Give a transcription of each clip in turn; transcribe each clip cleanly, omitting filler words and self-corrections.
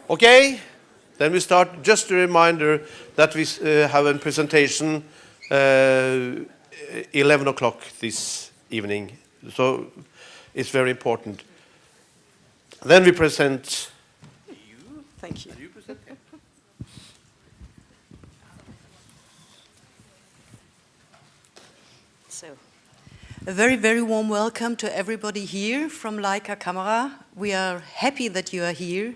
Okay, then we start. Just a reminder that we have a presentation 11 o'clock this evening, so it's very important. Then we present. Thank you. You present? So, a very, very warm welcome to everybody here from Leica Camera. We are happy that you are here,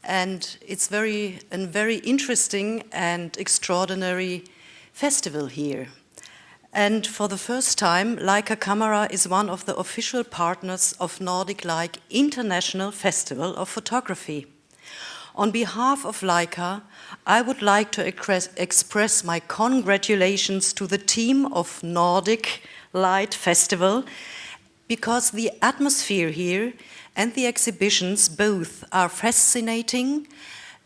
and it's a very interesting and extraordinary festival here. And for the first time, Leica Camera is one of the official partners of Nordic Like International Festival of Photography. On behalf of Leica, I would like to express my congratulations to the team of Nordic Light Festival, because the atmosphere here and the exhibitions both are fascinating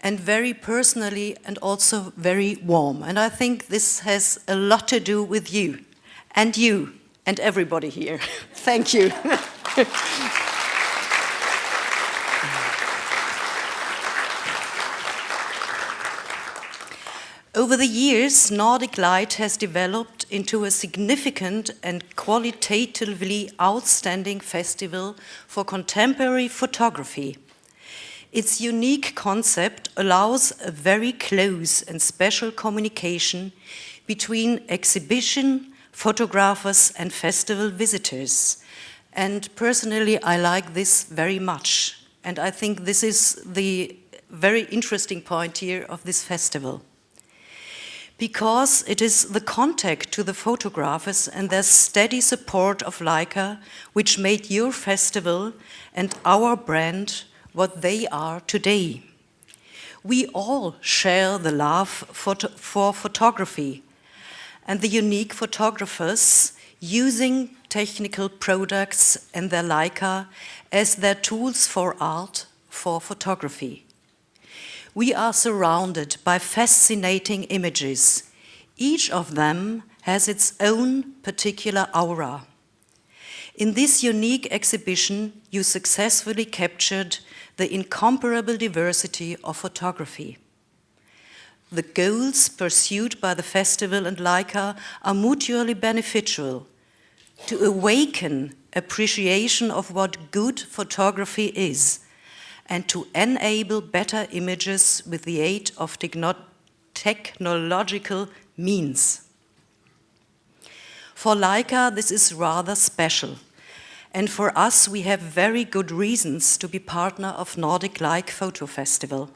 and very personally and also very warm. And I think this has a lot to do with you and everybody here. Thank you. Over the years, Nordic Light has developed into a significant and qualitatively outstanding festival for contemporary photography. Its unique concept allows a very close and special communication between exhibition, photographers, and festival visitors. And personally, I like this very much. And I think this is the very interesting point here of this festival, because it is the contact to the photographers and their steady support of Leica which made your festival and our brand what they are today. We all share the love for photography and the unique photographers using technical products and their Leica as their tools for art, for photography. We are surrounded by fascinating images. Each of them has its own particular aura. In this unique exhibition, you successfully captured the incomparable diversity of photography. The goals pursued by the festival and Leica are mutually beneficial to awaken appreciation of what good photography is, and to enable better images with the aid of technological means. For Leica, this is rather special, and for us, we have very good reasons to be partner of Nordic Like Photo Festival.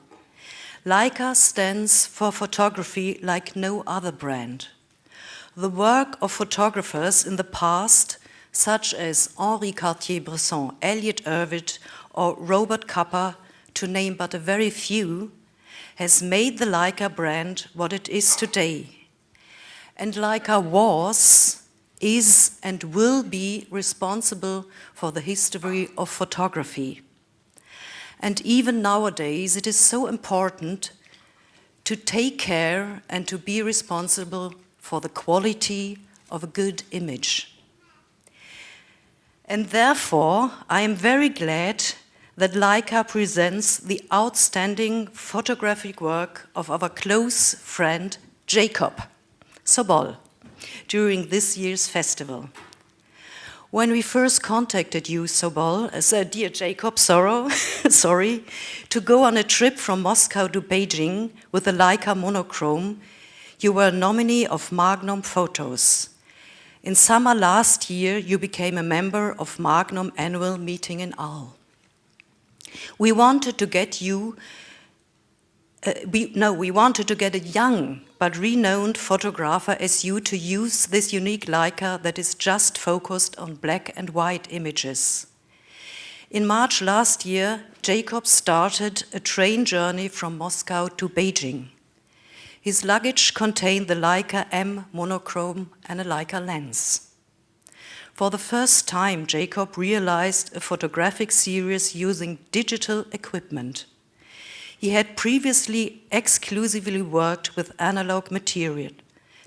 Leica stands for photography like no other brand. The work of photographers in the past, such as Henri Cartier-Bresson, Elliott Erwitt, or Robert Capa, to name but a very few, has made the Leica brand what it is today. And Leica was, is, and will be responsible for the history of photography. And even nowadays, it is so important to take care and to be responsible for the quality of a good image. And therefore, I am very glad that Leica presents the outstanding photographic work of our close friend Jacob Sobol during this year's festival. When we first contacted you, Sobol, dear Jacob, sorry, to go on a trip from Moscow to Beijing with the Leica monochrome, you were a nominee of Magnum Photos. In summer last year, you became a member of Magnum annual meeting in Aue. We wanted to get a young but renowned photographer as you to use this unique Leica that is just focused on black and white images. In March last year, Jacob started a train journey from Moscow to Beijing. His luggage contained the Leica M monochrome and a Leica lens. For the first time, Jacob realized a photographic series using digital equipment. He had previously exclusively worked with analog material,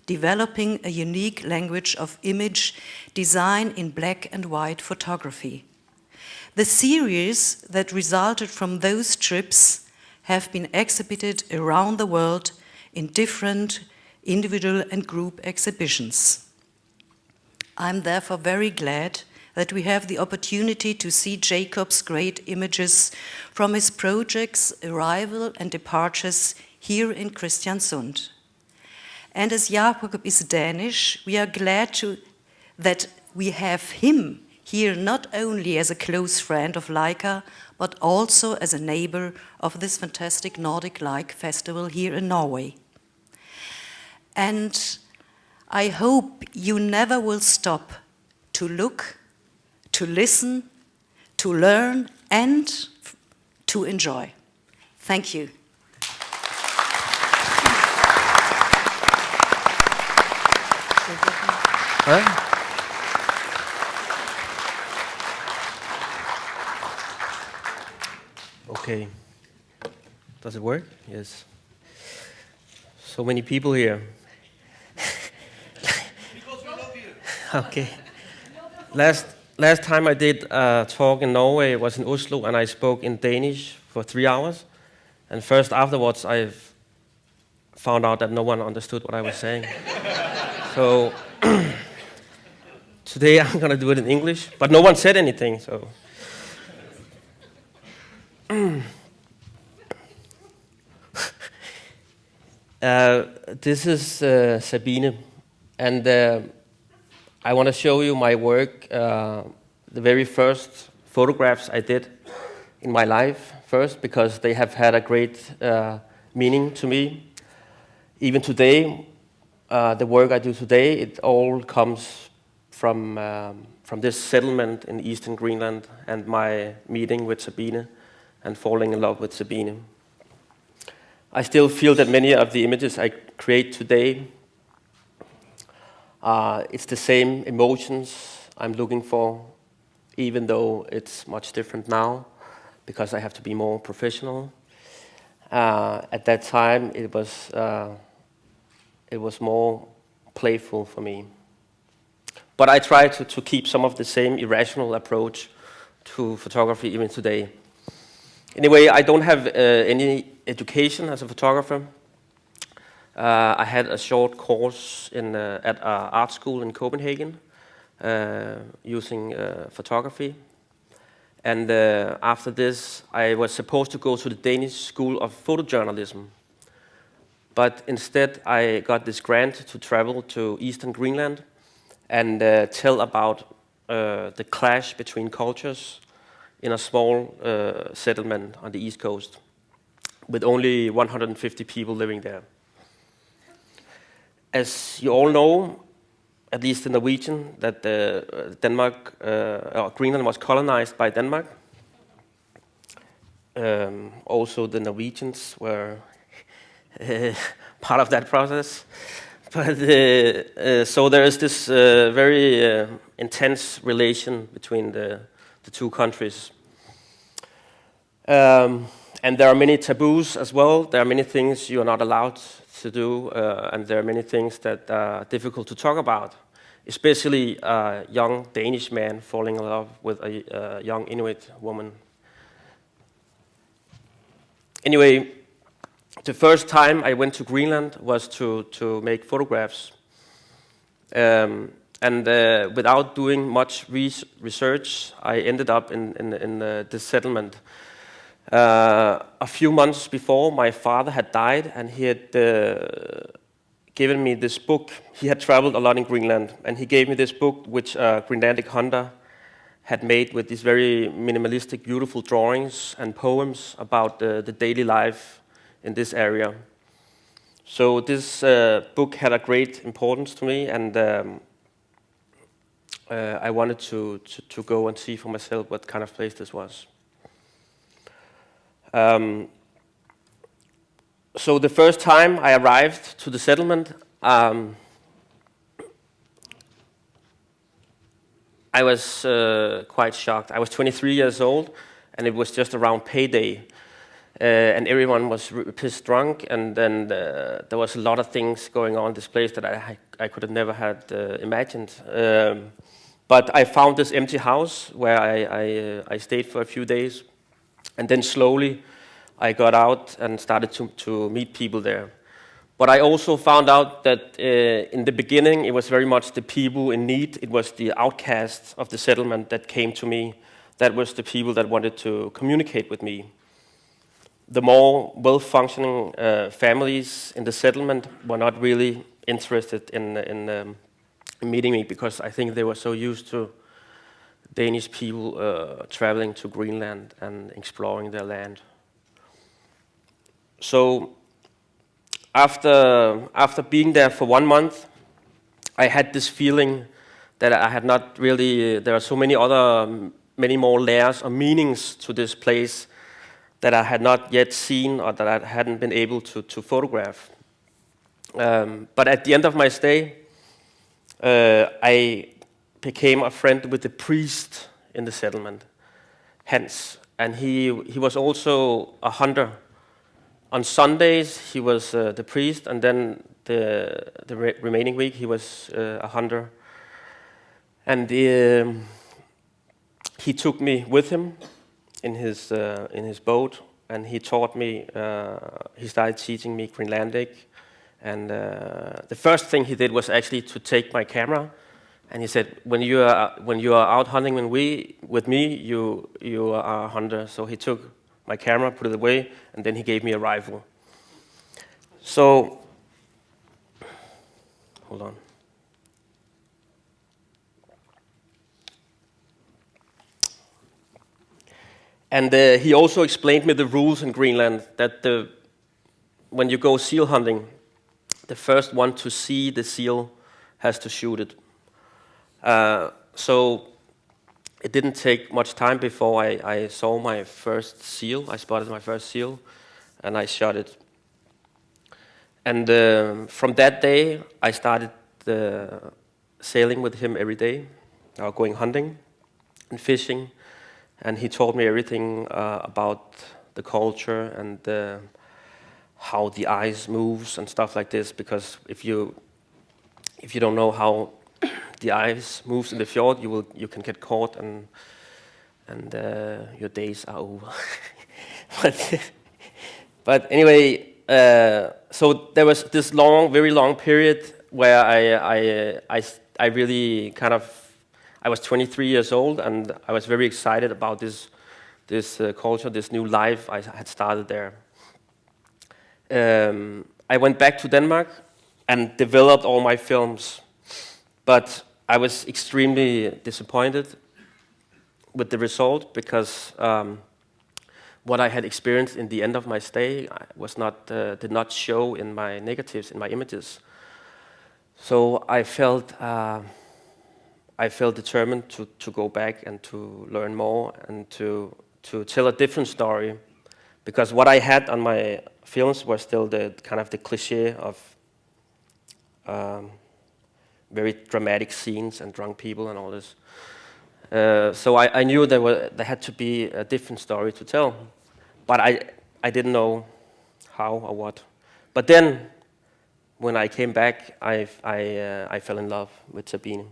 developing a unique language of image design in black and white photography. The series that resulted from those trips have been exhibited around the world in different individual and group exhibitions. I'm therefore very glad that we have the opportunity to see Jacob's great images from his project's arrival and departures here in Kristiansund. And as Jacob is Danish, we are glad that we have him here not only as a close friend of Leica, but also as a neighbor of this fantastic Nordic Leica festival here in Norway. And I hope you never will stop to look, to listen, to learn, and to enjoy. Thank you. Huh? Okay. Does it work? Yes. So many people here. Because we love you. Okay. Last time I did a talk in Norway was in Oslo, and I spoke in Danish for 3 hours. And first afterwards, I found out that no one understood what I was saying. So today I'm going to do it in English, but no one said anything. So this is Sabine, and I want to show you my work, the very first photographs I did in my life first, because they have had a great meaning to me. Even today, the work I do today, it all comes from this settlement in eastern Greenland and my meeting with Sabine and falling in love with Sabine. I still feel that many of the images I create today, it's the same emotions I'm looking for, even though it's much different now, because I have to be more professional. At that time, it was more playful for me. But I try to keep some of the same irrational approach to photography even today. Anyway, I don't have any education as a photographer. I had a short course at an art school in Copenhagen using photography. And after this, I was supposed to go to the Danish School of Photojournalism. But instead, I got this grant to travel to eastern Greenland and tell about the clash between cultures in a small settlement on the east coast with only 150 people living there. As you all know, at least in Norwegian, that Greenland was colonized by Denmark. Also, the Norwegians were part of that process. But so there is this very intense relation between the two countries. And there are many taboos as well. There are many things you are not allowed to do, and there are many things that are difficult to talk about, especially a young Danish man falling in love with a young Inuit woman. Anyway, the first time I went to Greenland was to make photographs. And without doing much research, I ended up in this settlement. A few months before, my father had died, and he had given me this book. He had traveled a lot in Greenland, and he gave me this book, which a Greenlandic hunter had made with these very minimalistic, beautiful drawings and poems about the daily life in this area. So this book had a great importance to me, and I wanted to go and see for myself what kind of place this was. So the first time I arrived to the settlement, I was quite shocked. I was 23 years old, and it was just around payday. And everyone was pissed drunk, and then there was a lot of things going on in this place that I could have never had imagined. But I found this empty house where I stayed for a few days, and then slowly I got out and started to meet people there. But I also found out that in the beginning, it was very much the people in need. It was the outcasts of the settlement that came to me. That was the people that wanted to communicate with me. The more well-functioning families in the settlement were not really interested in meeting me, because I think they were so used to Danish people traveling to Greenland and exploring their land. So after being there for 1 month, I had this feeling that I had not really, there are so many more layers or meanings to this place that I had not yet seen, or that I hadn't been able to photograph. But at the end of my stay, I became a friend with the priest in the settlement, Hans, and he was also a hunter. On Sundays, he was the priest, and then the remaining week, he was a hunter. And he took me with him in his boat, and he taught me. He started teaching me Greenlandic, and the first thing he did was actually to take my camera, and he said, "When you are out hunting with me, you are a hunter." So he took my camera, put it away, and then he gave me a rifle. So, hold on. And he also explained me the rules in Greenland, that when you go seal hunting, the first one to see the seal has to shoot it. So it didn't take much time before I saw my first seal. I spotted my first seal, and I shot it. And from that day, I started sailing with him every day, going hunting and fishing. And he taught me everything about the culture and how the ice moves and stuff like this. Because if you don't know how the ice moves in the fjord, you can get caught, and your days are over. But anyway, so there was this very long period where I really kind of, I was 23 years old, and I was very excited about this culture, this new life I had started there. I went back to Denmark and developed all my films, but I was extremely disappointed with the result, because what I had experienced in the end of my stay did not show in my negatives, in my images. So I felt determined to go back and to learn more and to tell a different story, because what I had on my films was still the kind of the cliché of very dramatic scenes and drunk people and all this. So I knew there had to be a different story to tell, but I didn't know how or what. But then, when I came back, I fell in love with Sabine.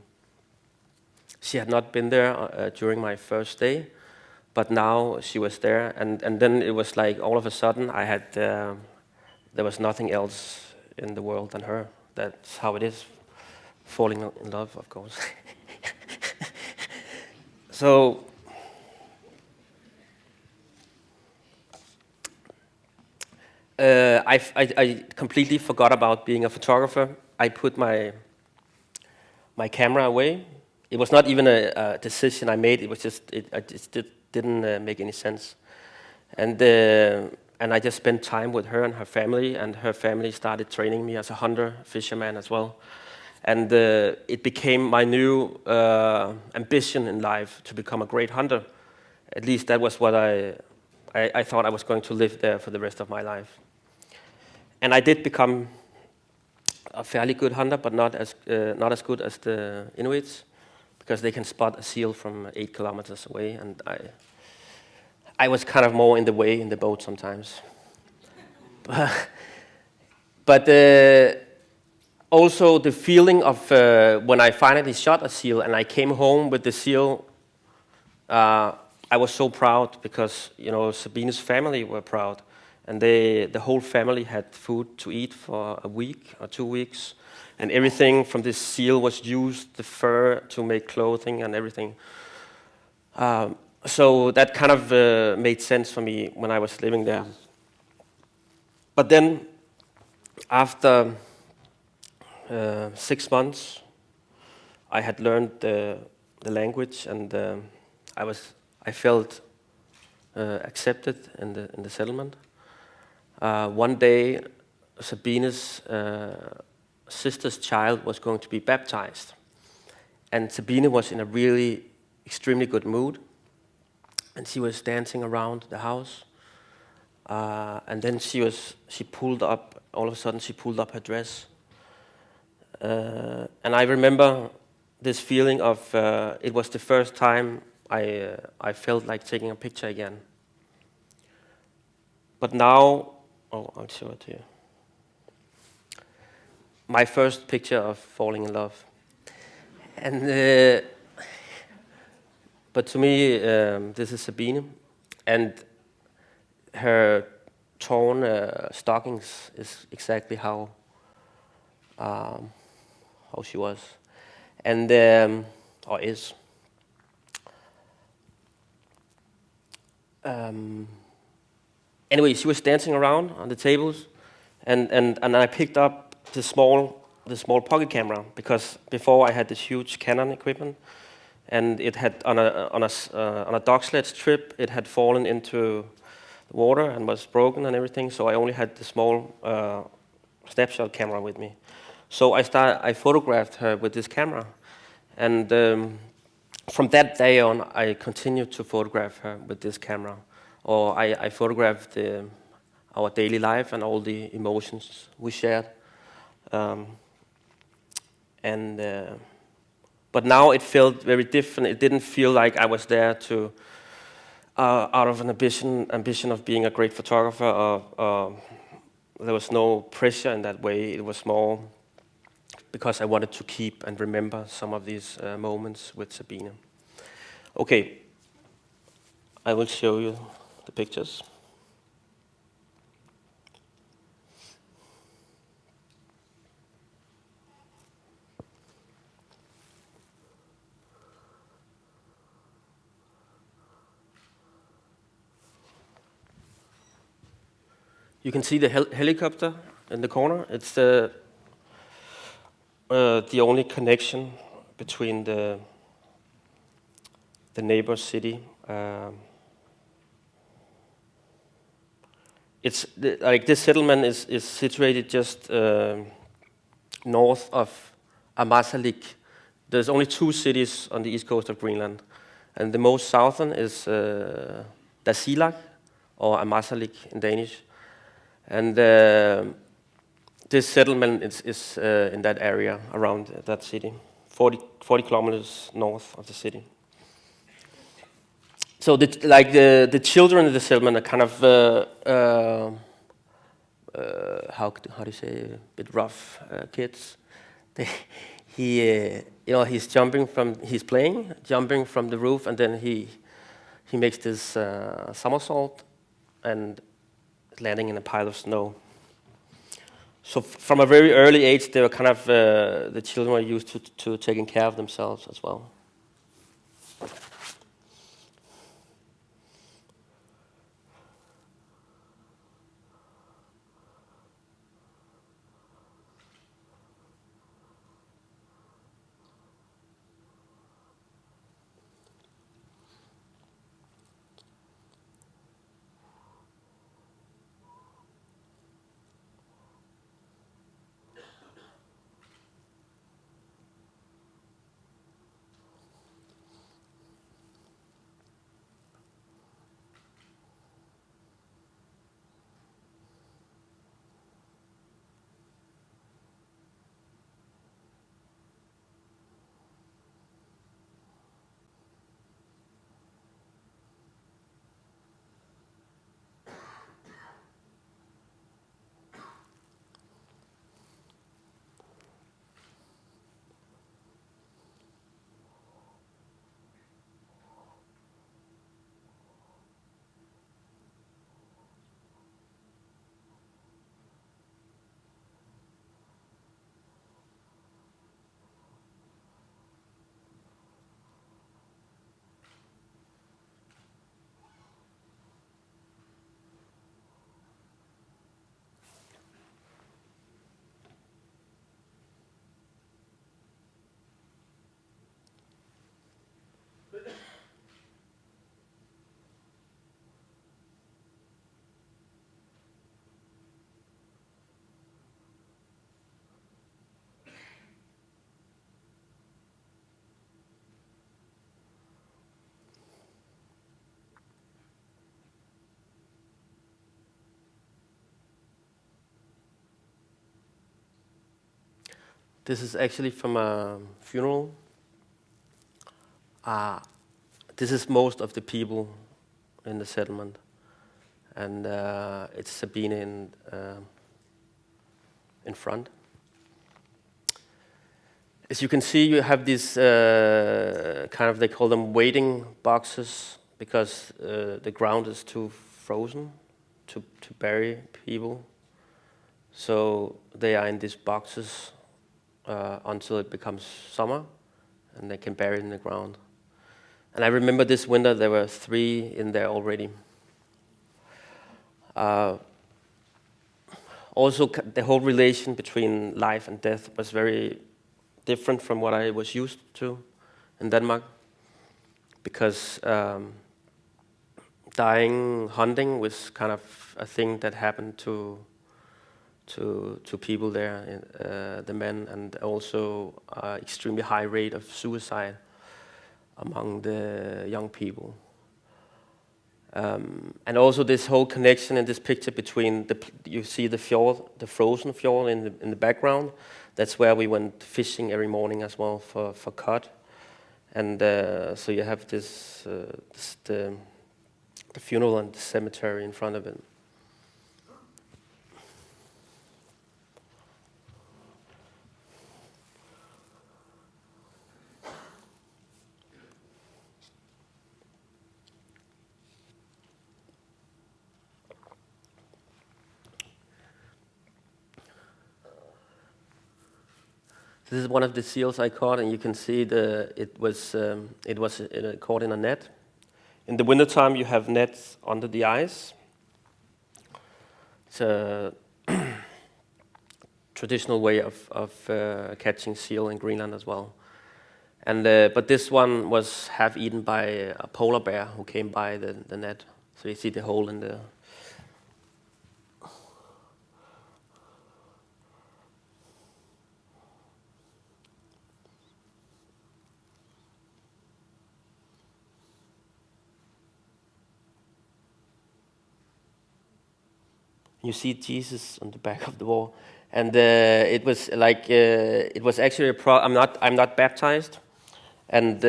She had not been there during my first day, but now she was there, and then it was like all of a sudden there was nothing else in the world than her. That's how it is, falling in love, of course. So I completely forgot about being a photographer. I put my camera away. It was not even a decision I made. It was just didn't make any sense. And I just spent time with her and her family started training me as a hunter, fisherman as well. And it became my new ambition in life to become a great hunter. At least that was what I thought I was going to live there for the rest of my life. And I did become a fairly good hunter, but not as good as the Inuits, because they can spot a seal from 8 kilometers away, and I was kind of more in the way in the boat sometimes. But also the feeling of when I finally shot a seal and I came home with the seal I was so proud because, you know, Sabine's family were proud. And the whole family had food to eat for a week or 2 weeks. And everything from this seal was used, the fur, to make clothing and everything. So that kind of made sense for me when I was living there. But then, after 6 months, I had learned the language, and I felt accepted in the settlement. One day, Sabine's sister's child was going to be baptized, and Sabine was in a really extremely good mood, and she was dancing around the house. And then she pulled up, all of a sudden she pulled up her dress. And I remember this feeling of, it was the first time I felt like taking a picture again. But now, I'll show it to you. My first picture of falling in love. And, but to me, this is Sabine, and her torn stockings is exactly how she was, and or is. Anyway, she was dancing around on the tables, and I picked up the small pocket camera, because before I had this huge Canon equipment, and it had on a dog sledge trip, it had fallen into the water and was broken and everything. So I only had the small snapshot camera with me. So I photographed her with this camera, and from that day on, I continued to photograph her with this camera, or I photographed our daily life and all the emotions we shared. But now it felt very different. It didn't feel like I was there to, out of an ambition of being a great photographer. There was no pressure in that way. It was more because I wanted to keep and remember some of these moments with Sabine. Okay, I will show you the pictures. You can see the helicopter in the corner. It's the only connection between the neighbor city. Like this settlement is situated just north of Ammassalik. There's only 2 cities on the east coast of Greenland, and the most southern is Tasiilaq, or Ammassalik in Danish. And this settlement is in that area around that city, 40 kilometers north of the city. So the children in the settlement are kind of how do you say, a bit rough kids. He's jumping from the roof, and then he makes this somersault and landing in a pile of snow. So from a very early age, they were kind of the children were used to taking care of themselves as well. This is actually from a funeral. This is most of the people in the settlement, and it's Sabine in front. As you can see, you have these kind of, they call them waiting boxes, because the ground is too frozen to bury people. So they are in these boxes until it becomes summer, and they can bury it in the ground. And I remember this winter there were 3 in there already. Also, the whole relation between life and death was very different from what I was used to in Denmark, because dying hunting was kind of a thing that happened to people there, the men, and also extremely high rate of suicide among the young people. And also this whole connection in this picture between you see the fjord, the frozen fjord in the background. That's where we went fishing every morning as well for cod. And so you have this the funeral and the cemetery in front of it. This is one of the seals I caught, and you can see it was caught in a net. In the wintertime, you have nets under the ice. It's a traditional way of catching seal in Greenland as well. And but this one was half eaten by a polar bear who came by the net. So you see the hole in the. You see Jesus on the back of the wall, and it was like it was actually I'm not baptized, and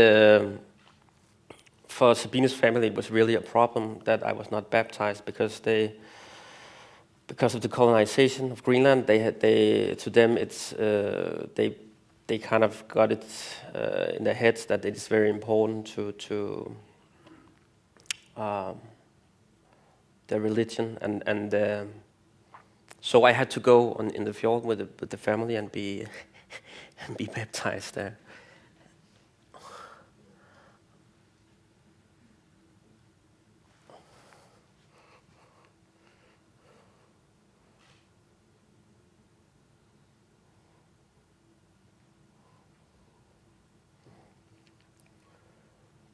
for Sabine's family it was really a problem that I was not baptized, because of the colonization of Greenland. To them it's they kind of got it in their heads that it is very important to their religion, and so I had to go in the fjord with the family and be and be baptized there.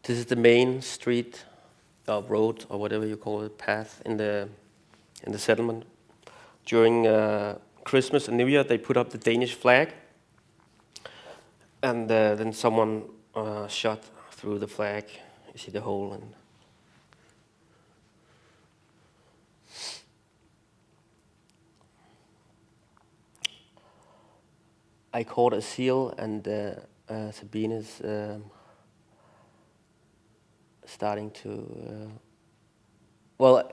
This is the main street, or road, or whatever you call it, path in the settlement. During Christmas and New Year, they put up the Danish flag, and then someone shot through the flag. You see the hole. And I caught a seal, and Sabine is starting to. Well,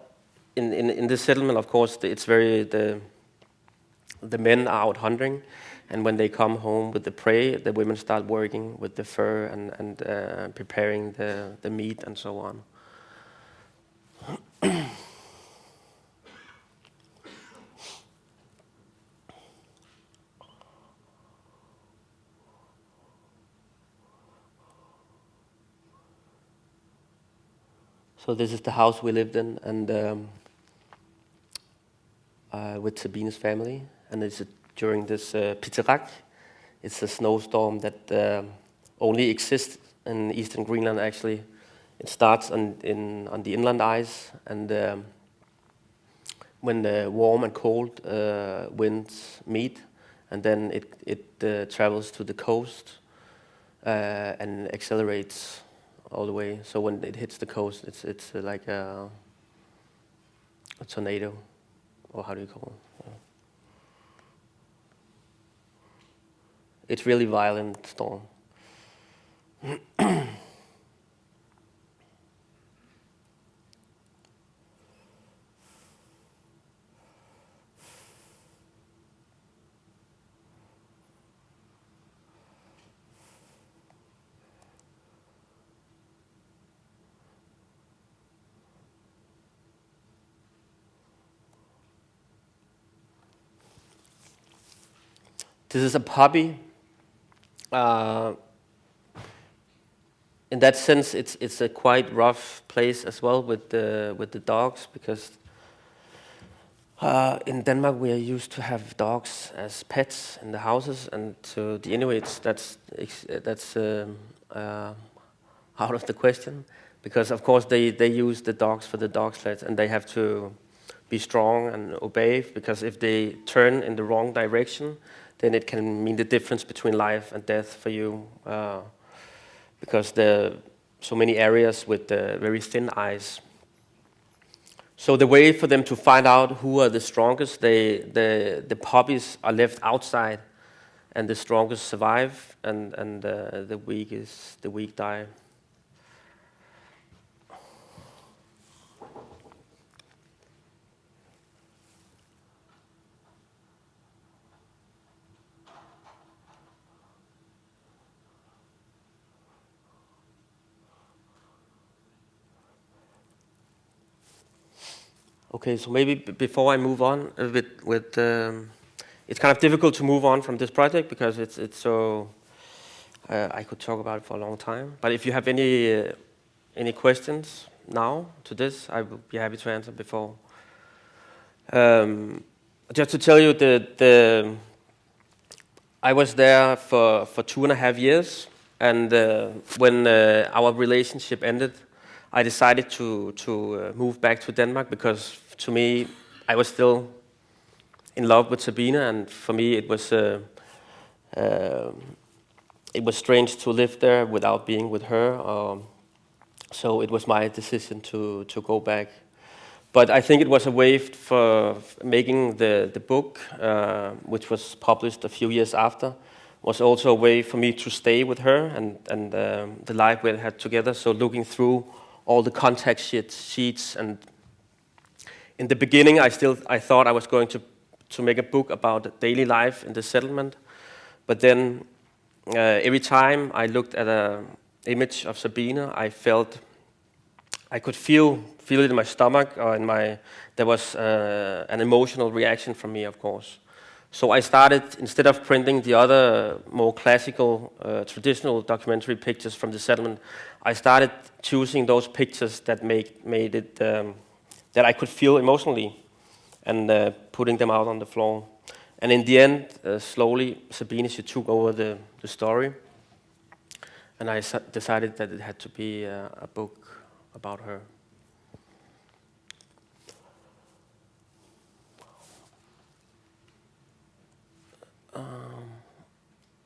in this settlement, of course, it's very the men are out hunting, and when they come home with the prey, the women start working with the fur and preparing the meat and so on. So this is the house we lived in, and with Sabine's family, and it's during this Piterak. It's a snowstorm that only exists in eastern Greenland. Actually, it starts on the inland ice, and when the warm and cold winds meet, and then it travels to the coast and accelerates all the way. So when it hits the coast, it's like a tornado, or how do you call it? It's really violent storm. This is a puppy. In that sense, it's a quite rough place as well with the dogs, because in Denmark we are used to have dogs as pets in the houses, and to the Inuits that's out of the question, because of course they use the dogs for the dog sleds, and they have to be strong and obey, because if they turn in the wrong direction, then it can mean the difference between life and death for you, because there are so many areas with very thin ice. So the way for them to find out who are the strongest, the puppies are left outside, and the strongest survive, and the weak die. Okay, so maybe before I move on with it's kind of difficult to move on from this project, because it's so I could talk about it for a long time. But if you have any questions now to this, I will be happy to answer before. Just to tell you that I was there for 2.5 years, and when our relationship ended, I decided to move back to Denmark, because to me, I was still in love with Sabine, and for me it was strange to live there without being with her. So it was my decision to go back. But I think it was a way for making the book, which was published a few years after, was also a way for me to stay with her and the life we had together. So looking through all the contact sheets, and in the beginning I thought I was going to make a book about daily life in the settlement, but then every time I looked at an image of Sabine, I could feel it in my stomach, or there was an emotional reaction from me, of course. So I started, instead of printing the other more classical, traditional documentary pictures from the settlement, I started choosing those pictures that made it, that I could feel emotionally, and putting them out on the floor. And in the end, slowly, Sabine, she took over the story, and I decided that it had to be a book about her.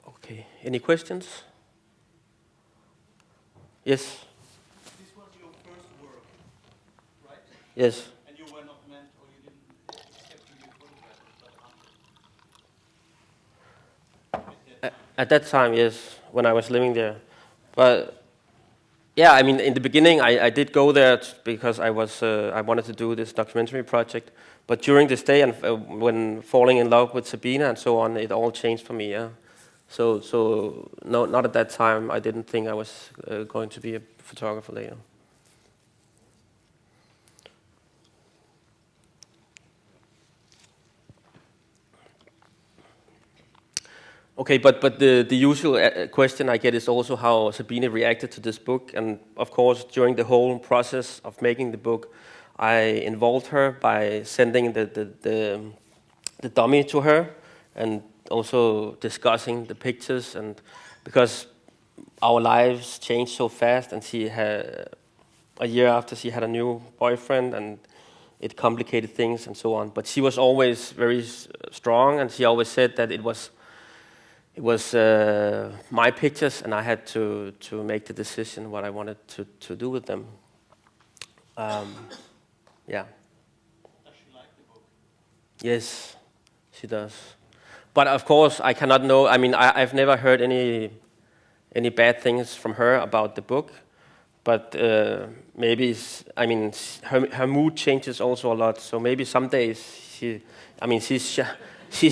Okay, any questions? Yes? This was your first work, right? Yes. And you were not meant, or you didn't expect to be a photographer, but At that time, yes, when I was living there. But yeah, I mean, in the beginning, I did go there because I wanted to do this documentary project. But during this day, and when falling in love with Sabine and so on, it all changed for me. Yeah. So no, not at that time. I didn't think I was going to be a photographer later. Okay, but the usual question I get is also how Sabine reacted to this book. And of course, during the whole process of making the book, I involved her by sending the dummy to her, and also discussing the pictures. And because our lives changed so fast, and she had a year after she had a new boyfriend, and it complicated things and so on. But she was always very strong, and she always said that it was my pictures, and I had to make the decision what I wanted to do with them. Yeah. does she like the book? Yes, she does. But of course, I cannot know. I mean, I've never heard any bad things from her about the book. But maybe, I mean, her mood changes also a lot. So maybe some days she's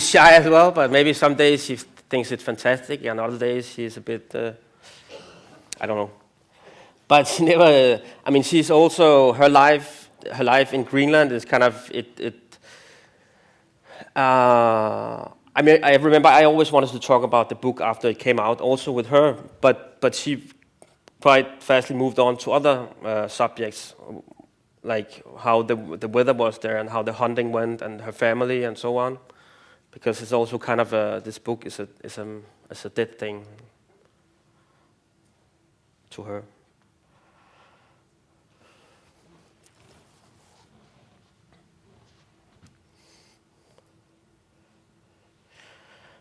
shy as well. But maybe some days she thinks it's fantastic, and other days she's a bit, I don't know. But she never. I mean, she's also her life. Her life in Greenland is kind of it. I mean, I remember I always wanted to talk about the book after it came out, also with her. But she quite fastly moved on to other subjects, like how the weather was there and how the hunting went and her family and so on, because it's also kind of this book is a dead thing to her.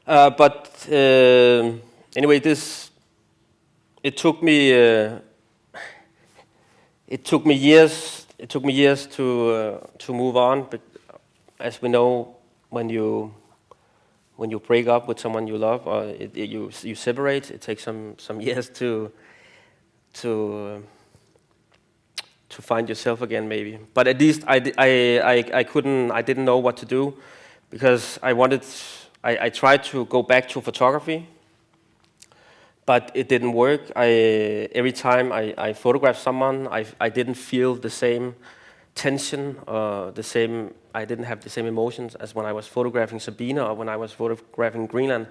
But anyway, it took me years. It took me years to move on. But as we know, when you break up with someone you love, or you separate, it takes some years to find yourself again, maybe. But at least I didn't know what to do, because I tried to go back to photography, but it didn't work. Every time I photographed someone, I didn't feel the same tension, I didn't have the same emotions as when I was photographing Sabine or when I was photographing Greenland.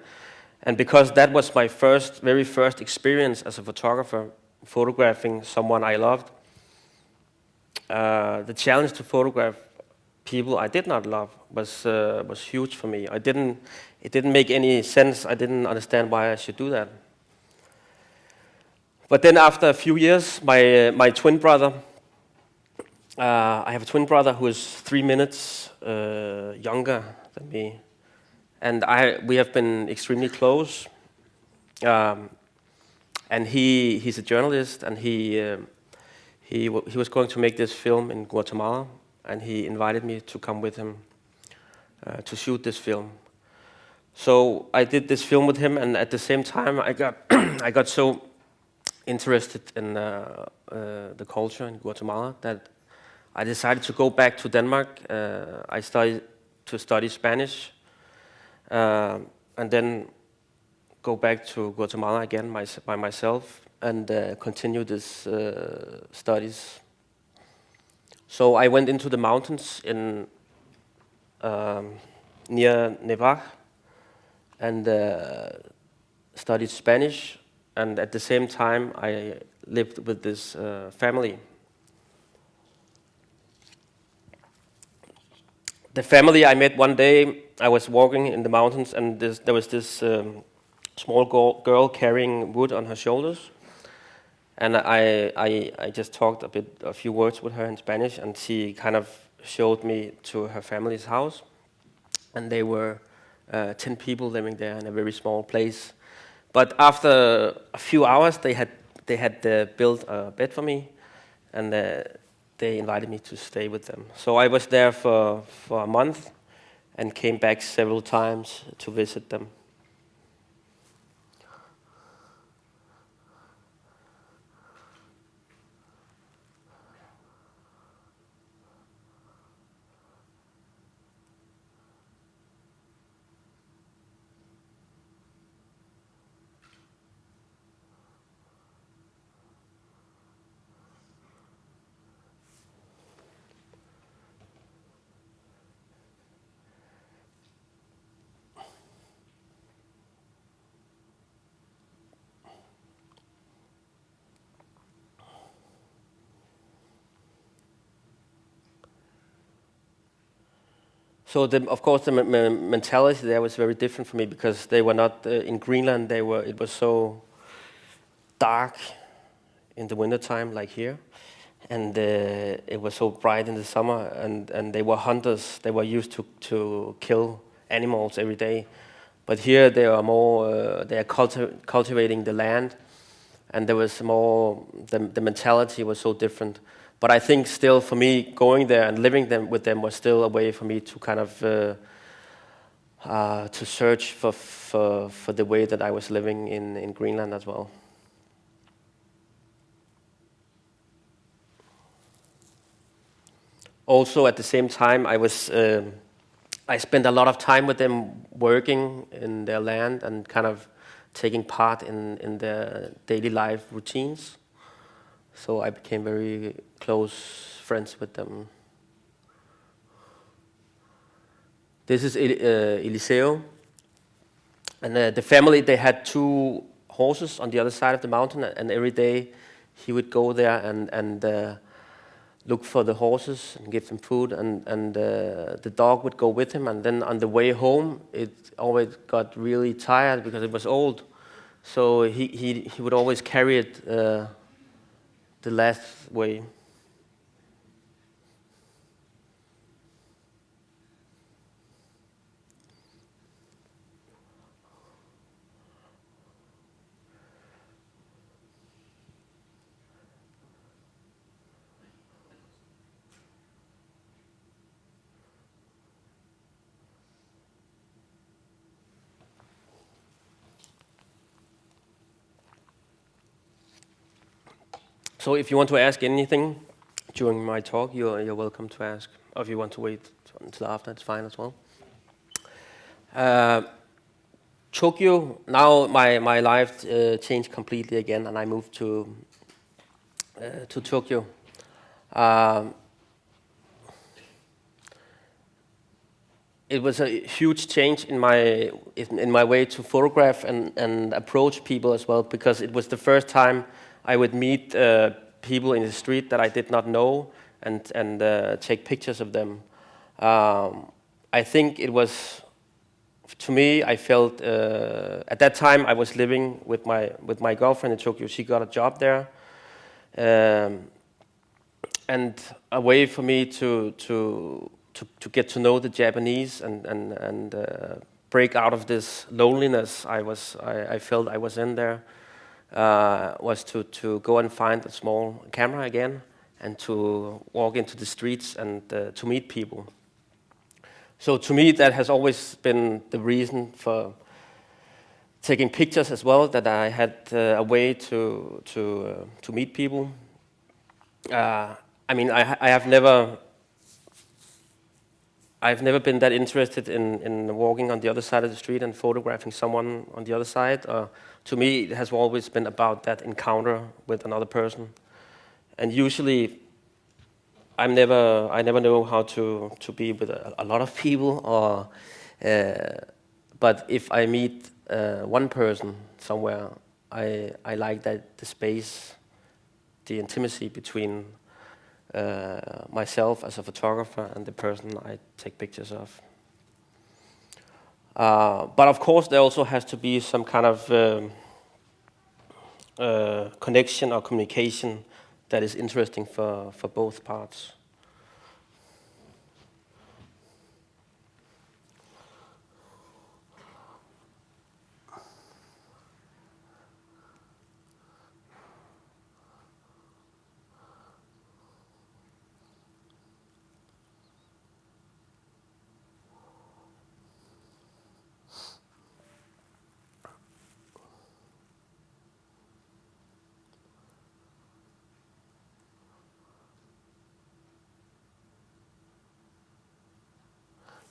And because that was my very first experience as a photographer, photographing someone I loved, the challenge to photograph people I did not love was huge for me. It didn't make any sense. I didn't understand why I should do that. But then after a few years, my twin brother, I have a twin brother who is 3 minutes younger than me, and we have been extremely close. And he's a journalist, and he was going to make this film in Guatemala, and he invited me to come with him to shoot this film. So I did this film with him, and at the same time, I got so interested in the culture in Guatemala that I decided to go back to Denmark. I started to study Spanish, and then go back to Guatemala again by myself and continue this studies. So I went into the mountains in near Nevar and studied Spanish, and at the same time I lived with this family. The family I met one day, I was walking in the mountains, and there was this small girl carrying wood on her shoulders. And I just talked a few words with her in Spanish, and she kind of showed me to her family's house. And they were 10 people living there in a very small place. But after a few hours, they had built a bed for me, and they invited me to stay with them. So I was there for a month and came back several times to visit them. So of course the mentality there was very different for me, because they were not in Greenland. It was so dark in the wintertime, like here, and it was so bright in the summer. And they were hunters. They were used to kill animals every day. But here they are more. They are cultivating the land, and there was more. The mentality was so different. But I think still for me, going there and living with them was still a way for me to kind of to search for the way that I was living in Greenland as well. Also, at the same time, I spent a lot of time with them working in their land and kind of taking part in their daily life routines. So I became very close friends with them. This is Eliseo. And the family, they had 2 horses on the other side of the mountain, and every day he would go there and look for the horses and give them food, and the dog would go with him, and then on the way home, it always got really tired because it was old. So he would always carry it the last way. So if you want to ask anything during my talk, you're welcome to ask. Or if you want to wait until after, it's fine as well. Tokyo, now my life changed completely again, and I moved to Tokyo. It was a huge change in my way to photograph and approach people as well, because it was the first time I would meet people in the street that I did not know and take pictures of them. I think it was, to me, I felt at that time I was living with my girlfriend in Tokyo. She got a job there, and a way for me to get to know the Japanese and break out of this loneliness I felt I was in there was to go and find a small camera again and to walk into the streets and to meet people. So to me, that has always been the reason for taking pictures as well, that I had a way to meet people. I mean, I've never been that interested in walking on the other side of the street and photographing someone on the other side. To me, it has always been about that encounter with another person. And usually, I never know how to be with a lot of people. But if I meet one person somewhere, I like that the space, the intimacy between myself as a photographer and the person I take pictures of. But of course, there also has to be some kind of connection or communication that is interesting for both parts.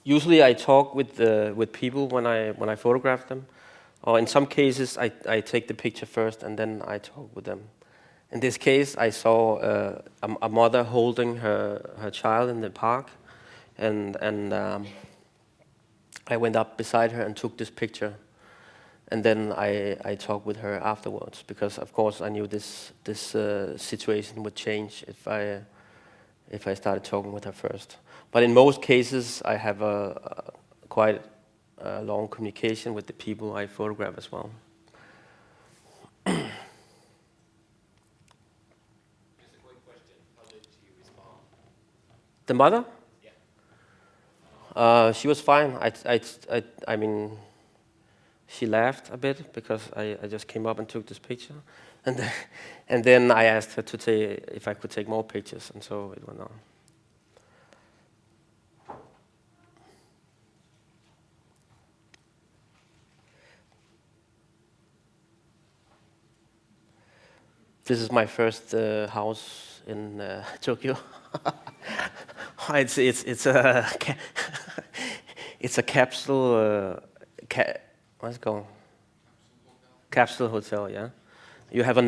Usually, I talk with people when I photograph them, or in some cases, I take the picture first and then I talk with them. In this case, I saw a mother holding her child in the park, and I went up beside her and took this picture, and then I talked with her afterwards, because of course I knew this situation would change if I started talking with her first. But in most cases, I have a quite long communication with the people I photograph as well. Just a quick question. How did she respond? The mother? Yeah. She was fine. I mean, she laughed a bit because I just came up and took this picture, and then I asked her to take if I could take more pictures, and so it went on. This is my first house in Tokyo. It's a it's a capsule. What's it called? Capsule hotel. Yeah, you have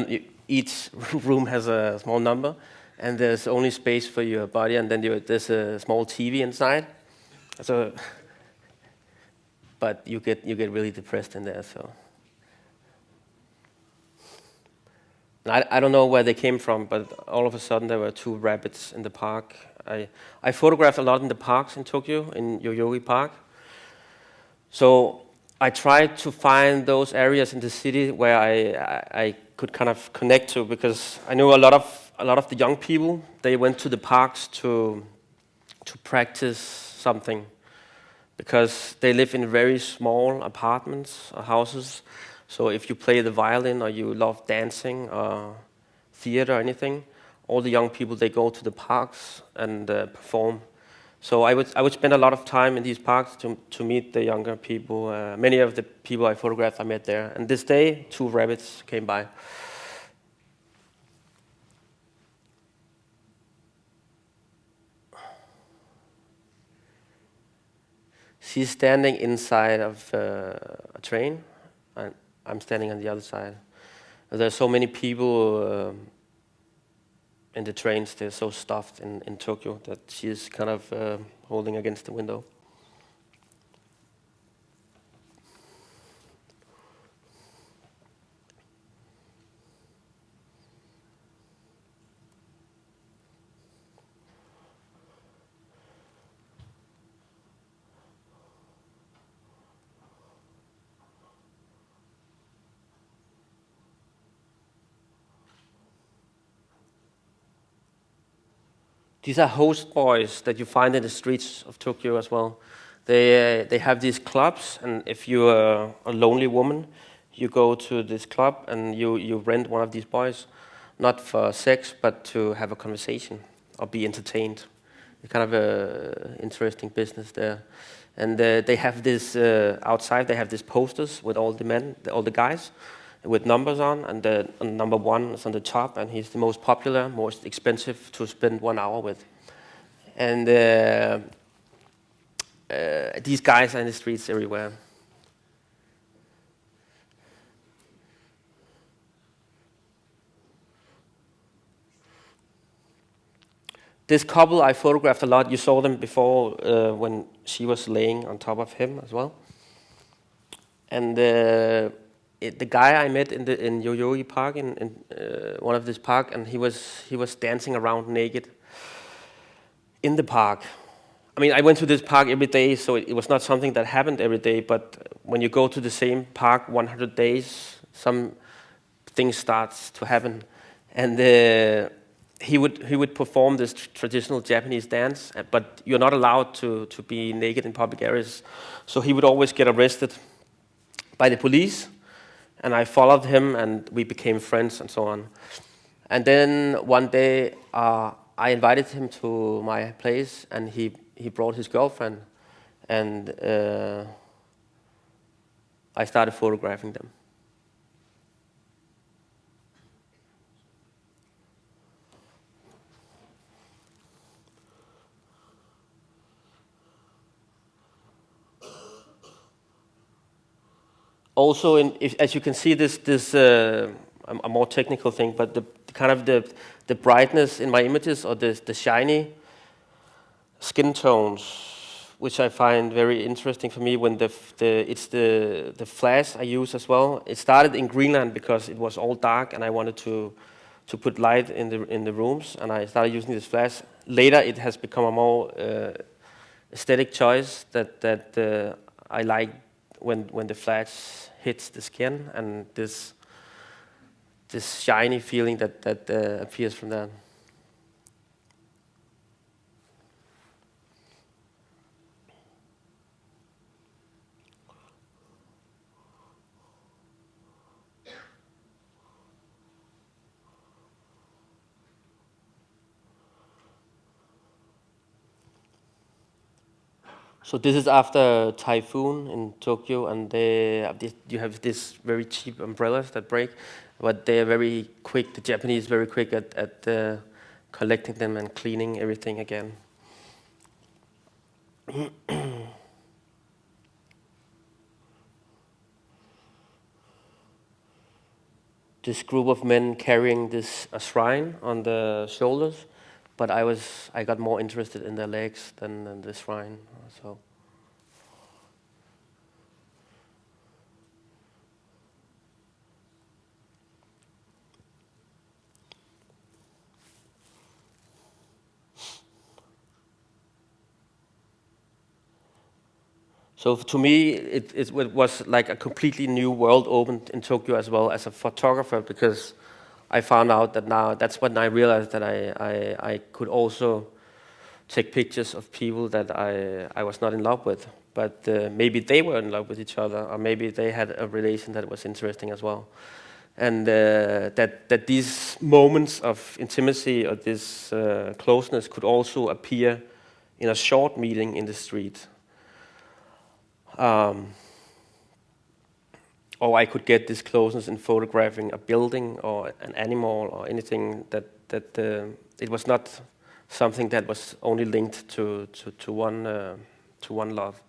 each room has a small number, and there's only space for your body, and then there's a small TV inside. So, but you get really depressed in there. So. I don't know where they came from, but all of a sudden there were 2 rabbits in the park. I photographed a lot in the parks in Tokyo, in Yoyogi Park. So I tried to find those areas in the city where I could kind of connect to, because I knew a lot of the young people, they went to the parks to practice something, because they live in very small apartments or houses. So if you play the violin or you love dancing or theater or anything, all the young people, they go to the parks and perform. So I would spend a lot of time in these parks to meet the younger people. Many of the people I photographed I met there. And this day, 2 rabbits came by. She's standing inside of a train, and I'm standing on the other side. There's so many people in the trains. They're so stuffed in Tokyo that she's kind of holding against the window. These are host boys that you find in the streets of Tokyo as well. They have these clubs, and if you're a lonely woman, you go to this club and you rent one of these boys, not for sex, but to have a conversation or be entertained. It's kind of a interesting business there. And they have this outside. They have these posters with all the men, all the guys, with numbers on, and the number 1 is on the top, and he's the most popular, most expensive to spend 1 hour with. And these guys are in the streets everywhere. This couple I photographed a lot. You saw them before when she was laying on top of him as well. And the guy I met in Yoyogi Park, in one of this park, and he was dancing around naked in the park. I mean, I went to this park every day, so it was not something that happened every day. But when you go to the same park 100 days, some things starts to happen, and he would perform this traditional Japanese dance, but you're not allowed to be naked in public areas. So he would always get arrested by the police. And I followed him, and we became friends, and so on. And then one day, I invited him to my place, and he brought his girlfriend, and I started photographing them. Also, as you can see, this a more technical thing, but the kind of the brightness in my images, or the shiny skin tones, which I find very interesting for me. When it's the flash I use as well. It started in Greenland because it was all dark, and I wanted to put light in the rooms, and I started using this flash. Later, it has become a more aesthetic choice that I like. When the flash hits the skin, and this shiny feeling that appears from that. So this is after typhoon in Tokyo, and you have this very cheap umbrellas that break, but they're very quick. The Japanese very quick at collecting them and cleaning everything again. This group of men carrying a shrine on the shoulders, but I got more interested in their legs than the shrine. So. So to me, it was like a completely new world opened in Tokyo as well as a photographer, because I found out that now, that's when I realized that I could also take pictures of people that I was not in love with, but maybe they were in love with each other, or maybe they had a relation that was interesting as well. And that these moments of intimacy or this closeness could also appear in a short meeting in the street. Or I could get this closeness in photographing a building or an animal or anything that it was not something that was only linked to one love.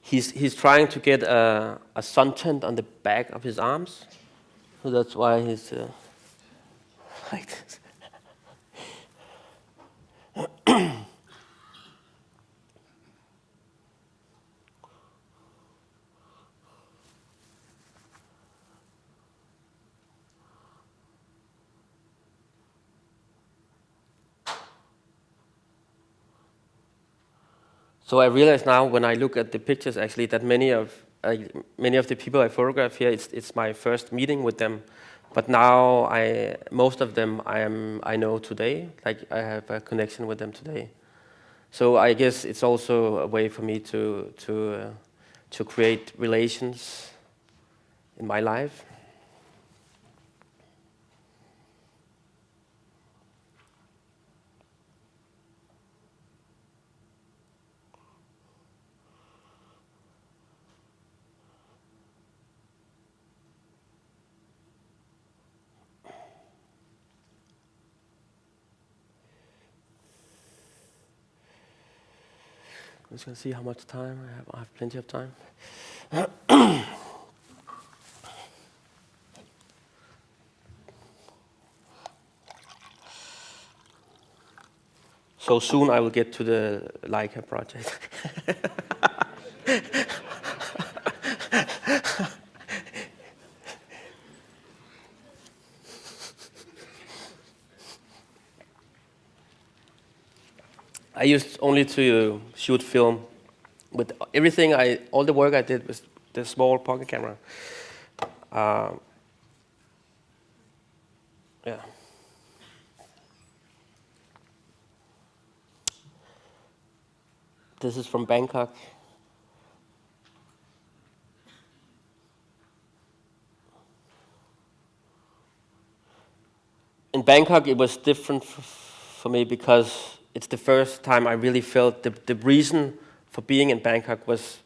He's trying to get a suntan on the back of his arms, so that's why he's like this. So I realize now when I look at the pictures actually that many of the people I photograph here, it's my first meeting with them. But now most of them I know today, like I have a connection with them today. So I guess it's also a way for me to create relations in my life. I'm just going to see how much time I have. I have plenty of time. So soon I will get to the Leica project. I used only to shoot film with everything. All the work I did was the small pocket camera. Yeah. This is from Bangkok. In Bangkok, it was different for me because it's the first time I really felt the reason for being in Bangkok was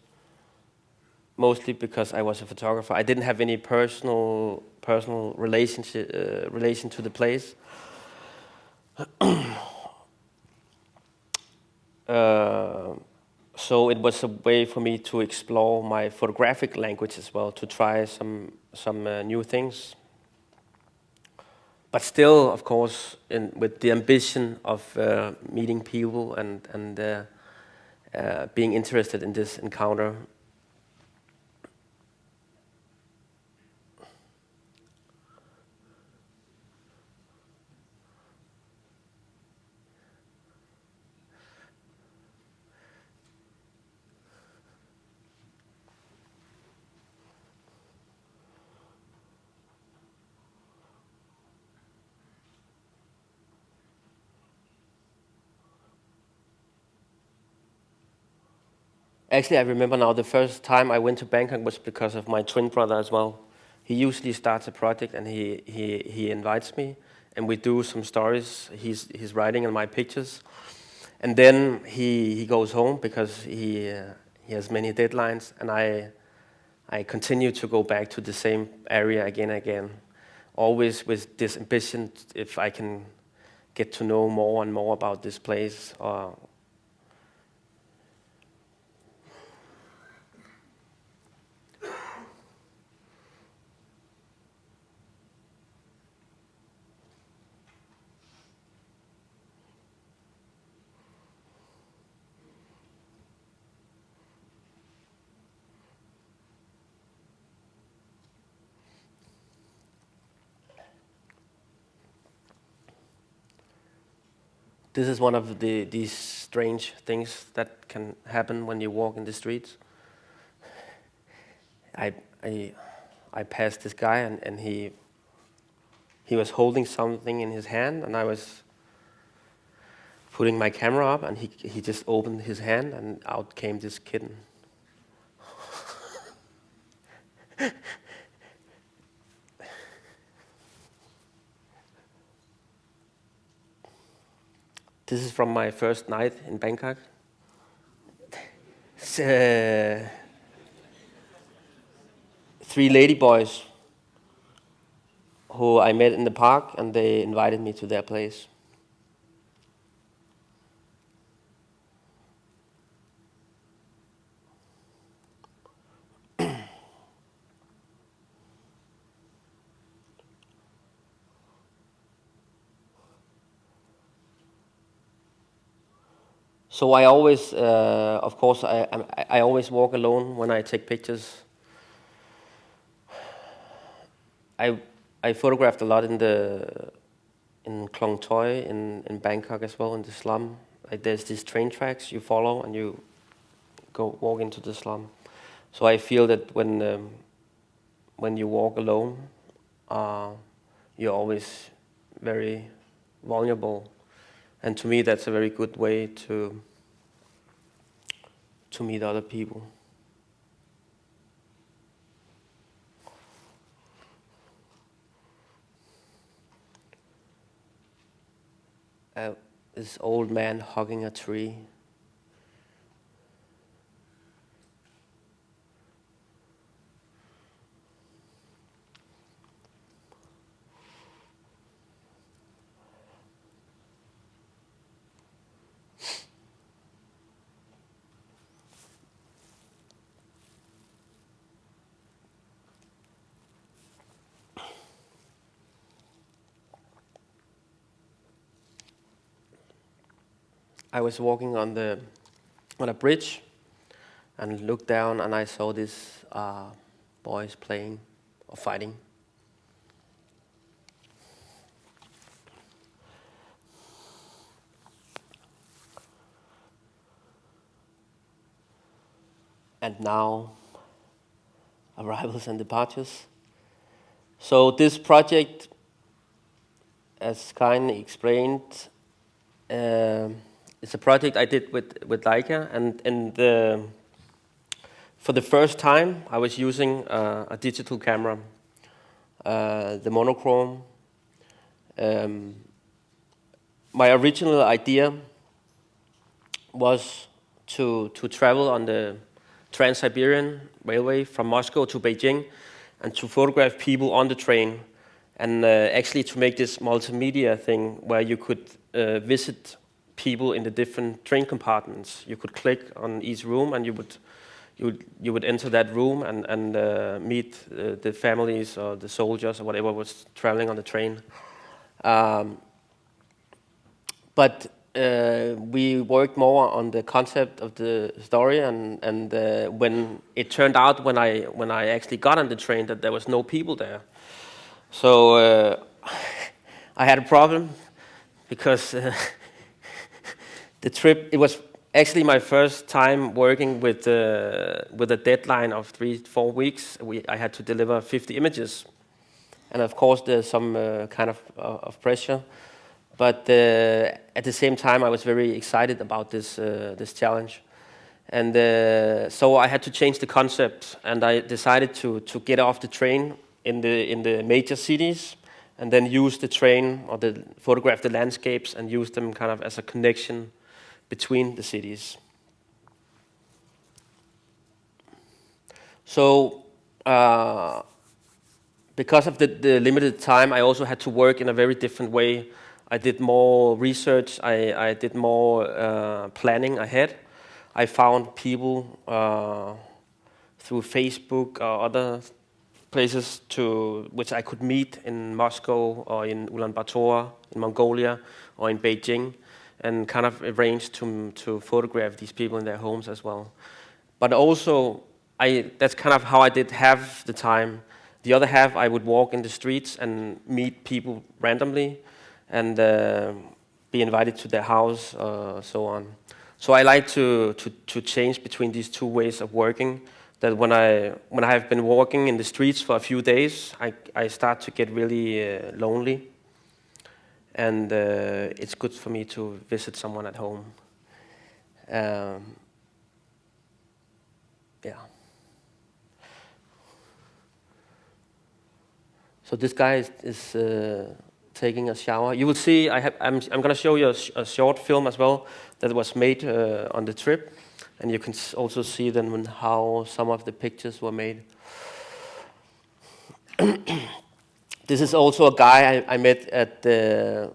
mostly because I was a photographer. I didn't have any personal relation to the place. So it was a way for me to explore my photographic language as well, to try some new things. But still, of course, with the ambition of meeting people and being interested in this encounter. Actually, I remember now the first time I went to Bangkok was because of my twin brother as well. He usually starts a project and he invites me, and we do some stories. He's writing on my pictures, and then he goes home because he has many deadlines, and I continue to go back to the same area again and again, always with this ambition if I can get to know more and more about this place. This is one of these strange things that can happen when you walk in the streets. I passed this guy and he was holding something in his hand, and I was putting my camera up, and he just opened his hand and out came this kitten. This is from my first night in Bangkok. It's, 3 ladyboys who I met in the park, and they invited me to their place. So I always, of course, I always walk alone when I take pictures. I photographed a lot in Klong Toi in Bangkok as well, in the slum. Like there's these train tracks you follow and you go walk into the slum. So I feel that when you walk alone, you're always very vulnerable. And to me, that's a very good way to meet other people. This old man hugging a tree. I was walking on a bridge and looked down, and I saw these boys playing or fighting. And now, arrivals and departures. So this project, as Karin explained, it's a project I did with Leica, and for the first time I was using a digital camera, the monochrome. My original idea was to travel on the Trans-Siberian Railway from Moscow to Beijing and to photograph people on the train, and actually to make this multimedia thing where you could visit people in the different train compartments. You could click on each room, and you would enter that room and meet the families or the soldiers or whatever was traveling on the train. But we worked more on the concept of the story, and when it turned out when I actually got on the train that there was no people there, so I had a problem because the trip, it was actually my first time working with a deadline of 3-4 weeks. I had to deliver 50 images, and of course there's some kind of pressure. But at the same time, I was very excited about this challenge, and so I had to change the concept. And I decided to get off the train in the major cities and then use the train or photograph the landscapes and use them kind of as a connection between the cities. So because of the limited time, I also had to work in a very different way. I did more research, I did more planning ahead. I found people through Facebook or other places which I could meet in Moscow or in Ulaanbaatar, in Mongolia, or in Beijing, and kind of arranged to photograph these people in their homes as well. But also, that's kind of how I did half the time. The other half, I would walk in the streets and meet people randomly, and be invited to their house, so on. So I like to change between these two ways of working. That when I have been walking in the streets for a few days, I start to get really lonely, and it's good for me to visit someone at home. Yeah. So this guy is taking a shower. You will see. I'm going to show you a short film as well that was made on the trip. And you can also see then how some of the pictures were made. This is also a guy I met at the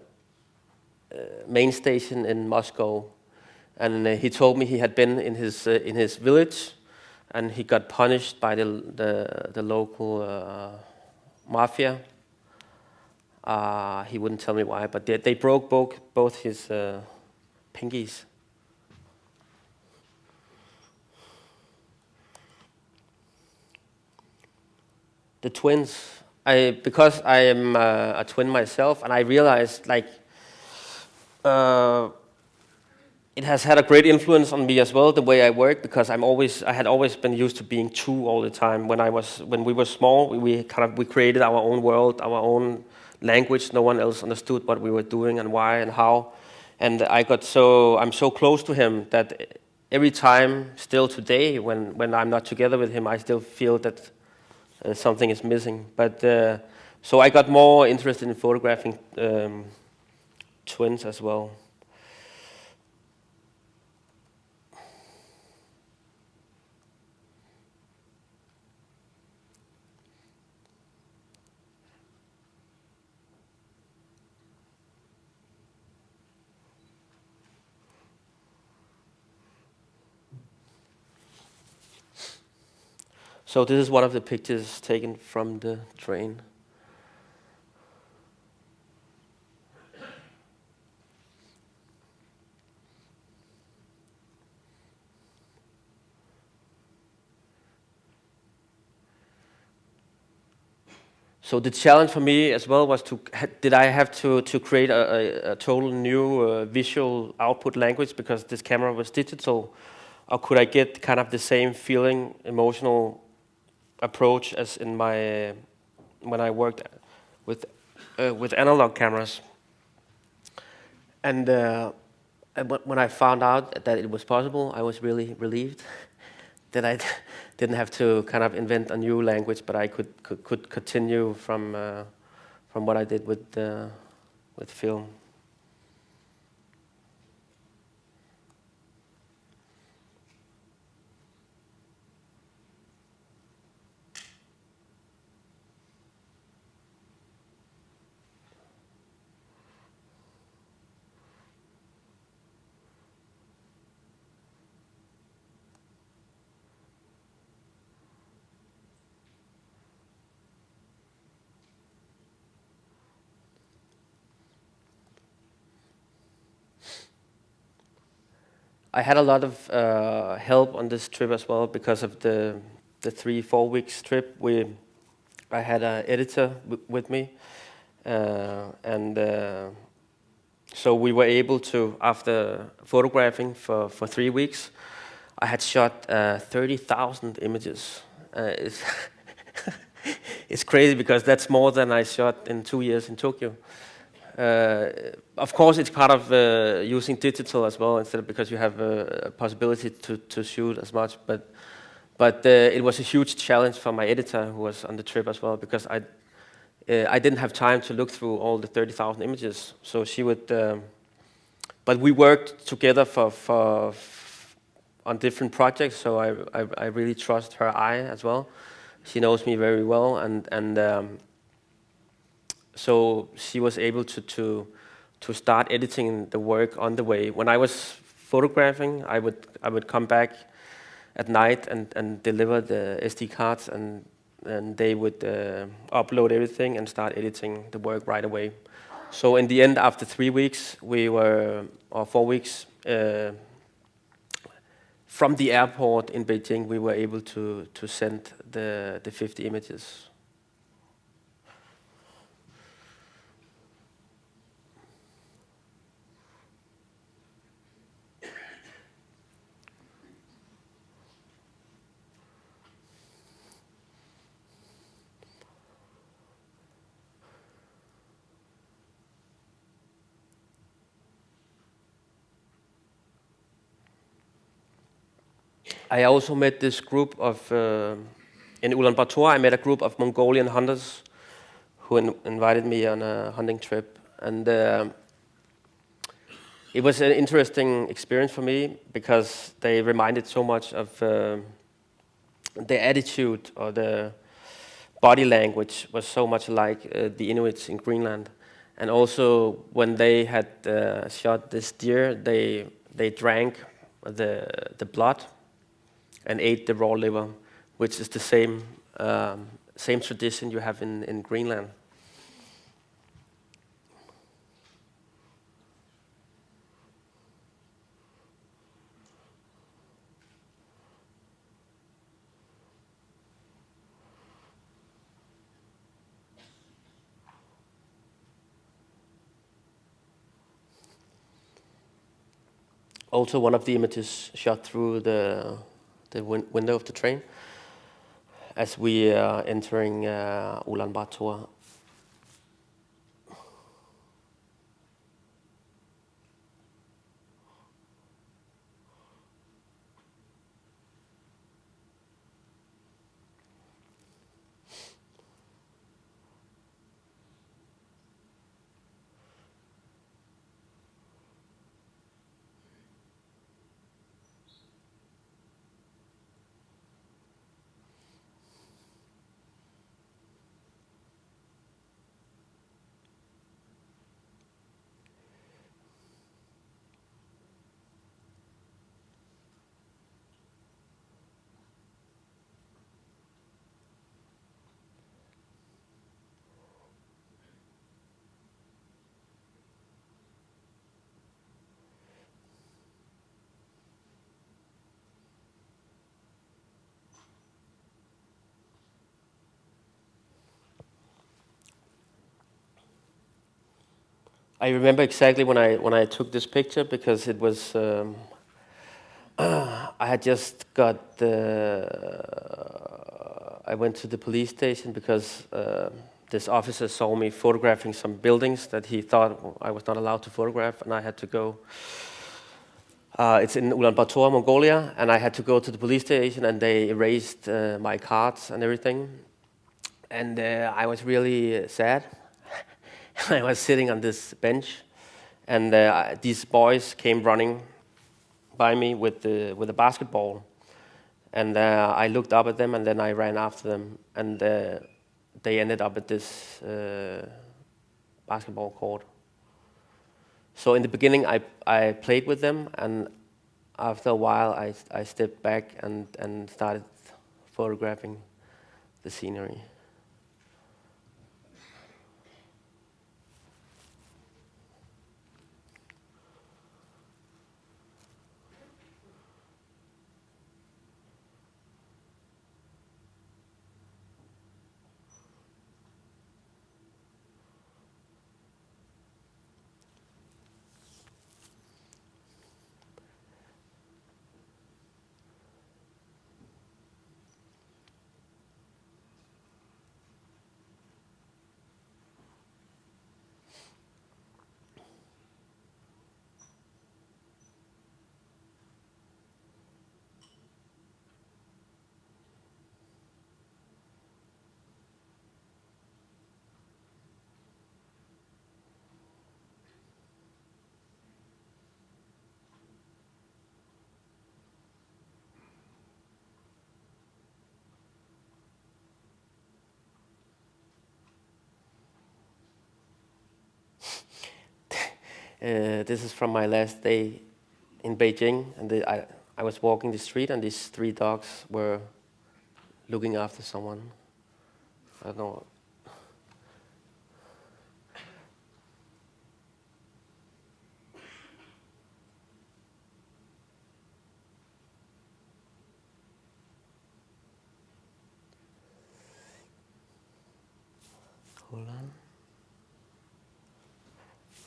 main station in Moscow, and he told me he had been in his village, and he got punished by the local mafia. He wouldn't tell me why, but they broke both his pinkies. The twins, because I am a twin myself, and I realized like it has had a great influence on me as well, the way I work, because I had always been used to being two all the time. When we were small, we created our own world, our own language. No one else understood what we were doing and why and how. And I'm so close to him that every time, still today, when I'm not together with him, I still feel that something is missing. But so I got more interested in photographing twins as well. So this is one of the pictures taken from the train. So the challenge for me as well was did I have to create a total new visual output language because this camera was digital, or could I get kind of the same feeling, emotional approach as in when I worked with analog cameras? And when I found out that it was possible, I was really relieved that I didn't have to kind of invent a new language, but I could continue from what I did with film. I had a lot of help on this trip as well because of the 3-4 weeks trip. I had an editor with me, and so we were able to, after photographing for 3 weeks, I had shot 30,000 images. It's crazy because that's more than I shot in 2 years in Tokyo. Of course, it's part of using digital as well, because you have a possibility to shoot as much. But it was a huge challenge for my editor, who was on the trip as well, because I didn't have time to look through all the 30,000 images, so she would. But we worked together on different projects, so I really trust her eye as well. She knows me very well, and so she was able to start editing the work on the way. When I was photographing, I would come back at night and deliver the SD cards, and they would upload everything and start editing the work right away. So in the end, after 3 weeks, or 4 weeks, from the airport in Beijing, we were able to send the 50 images. I also met this group of, in Ulaanbaatar, I met a group of Mongolian hunters who invited me on a hunting trip. And it was an interesting experience for me because they reminded so much of the attitude or the body language was so much like the Inuits in Greenland. And also when they had shot this deer, they drank the blood and ate the raw liver, which is the same tradition you have in Greenland. Also, one of the images shot through the window of the train as we are entering Ulaanbaatar. I remember exactly when I took this picture because it was I had just got I went to the police station because this officer saw me photographing some buildings that he thought I was not allowed to photograph, and I had to go. It's in Ulaanbaatar, Mongolia, and I had to go to the police station, and they erased my cards and everything. And I was really sad. I was sitting on this bench, and these boys came running by me with a basketball, and I looked up at them, and then I ran after them, and they ended up at this basketball court. So in the beginning, I played with them, and after a while, I stepped back and started photographing the scenery. This is from my last day in Beijing, and I was walking the street, and these 3 dogs were looking after someone. I don't know. Hold on.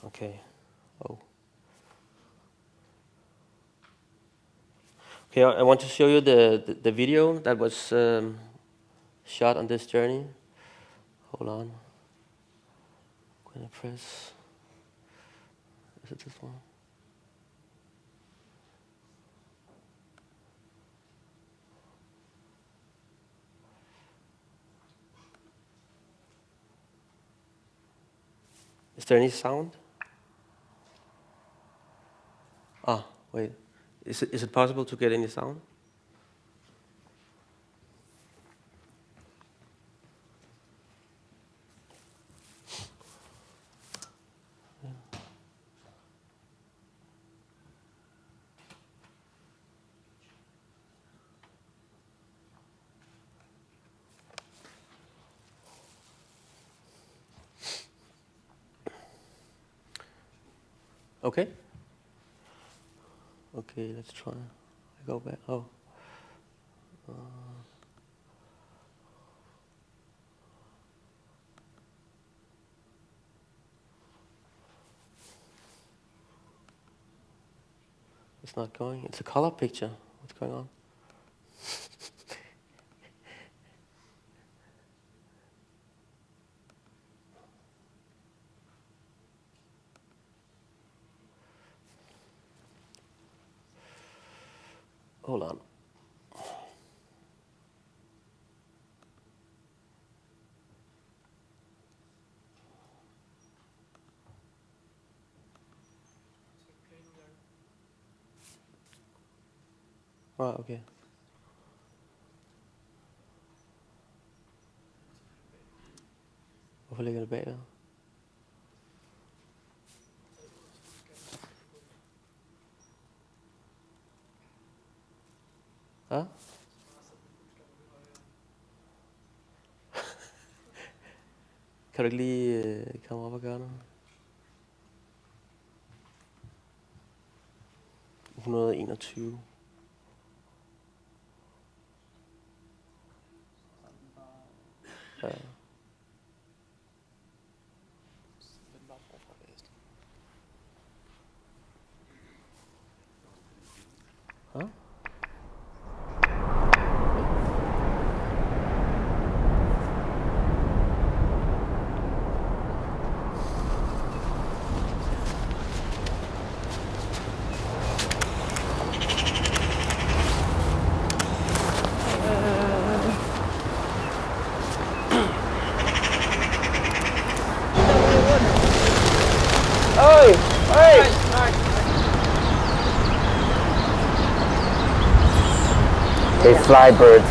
Okay. Oh. Okay, I want to show you the video that was shot on this journey. Hold on. I'm gonna press. Is it this one? Is there any sound? Ah, wait. Is it possible to get any sound? Okay. Okay, let's try. I go back. Oh. It's not going. It's a color picture. What's going on? Hold on. Ah, okay. Hvorfor ligger det bag der? Ja? Kan du ikke lige komme op og gøre noget? 121. Ja. Huh? They fly birds.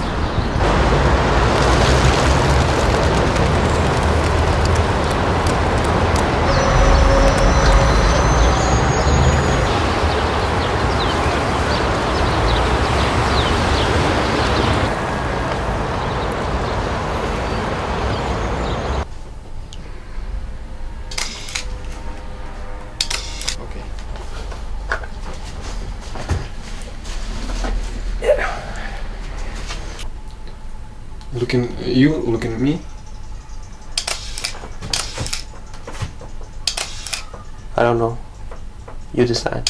Okay. Looking at me? I don't know. You decide.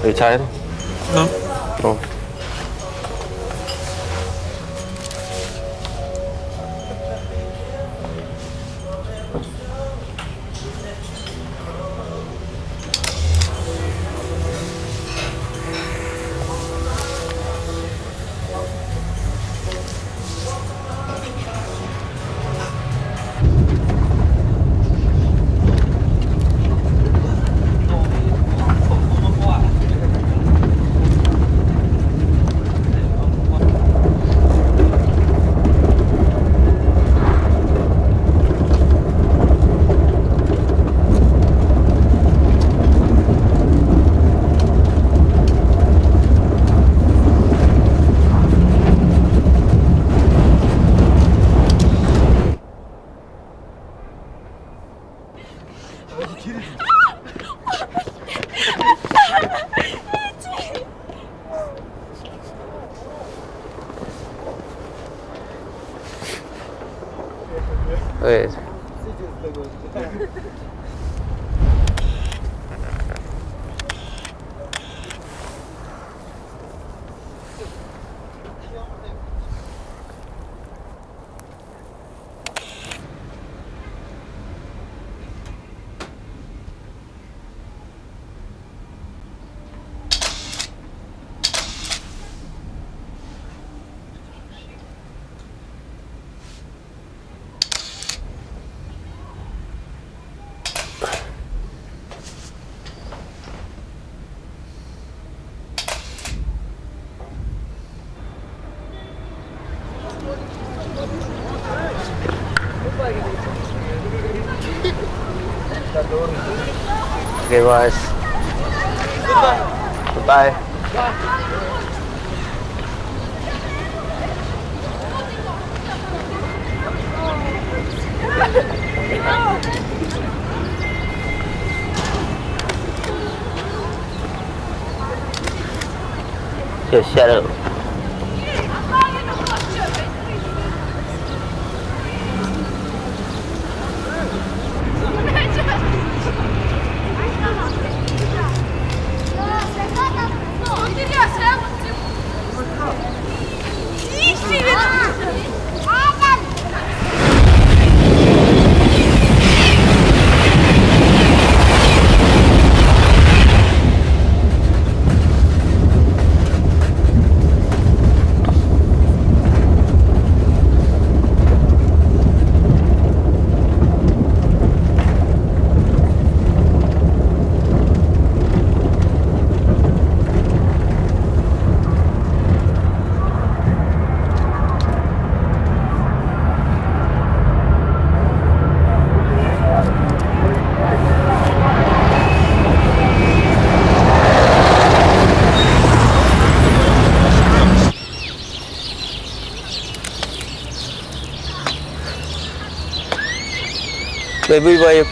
Are you tired? No. No. Wait. Okay, boys. Goodbye. Your shadow. Baby, why you?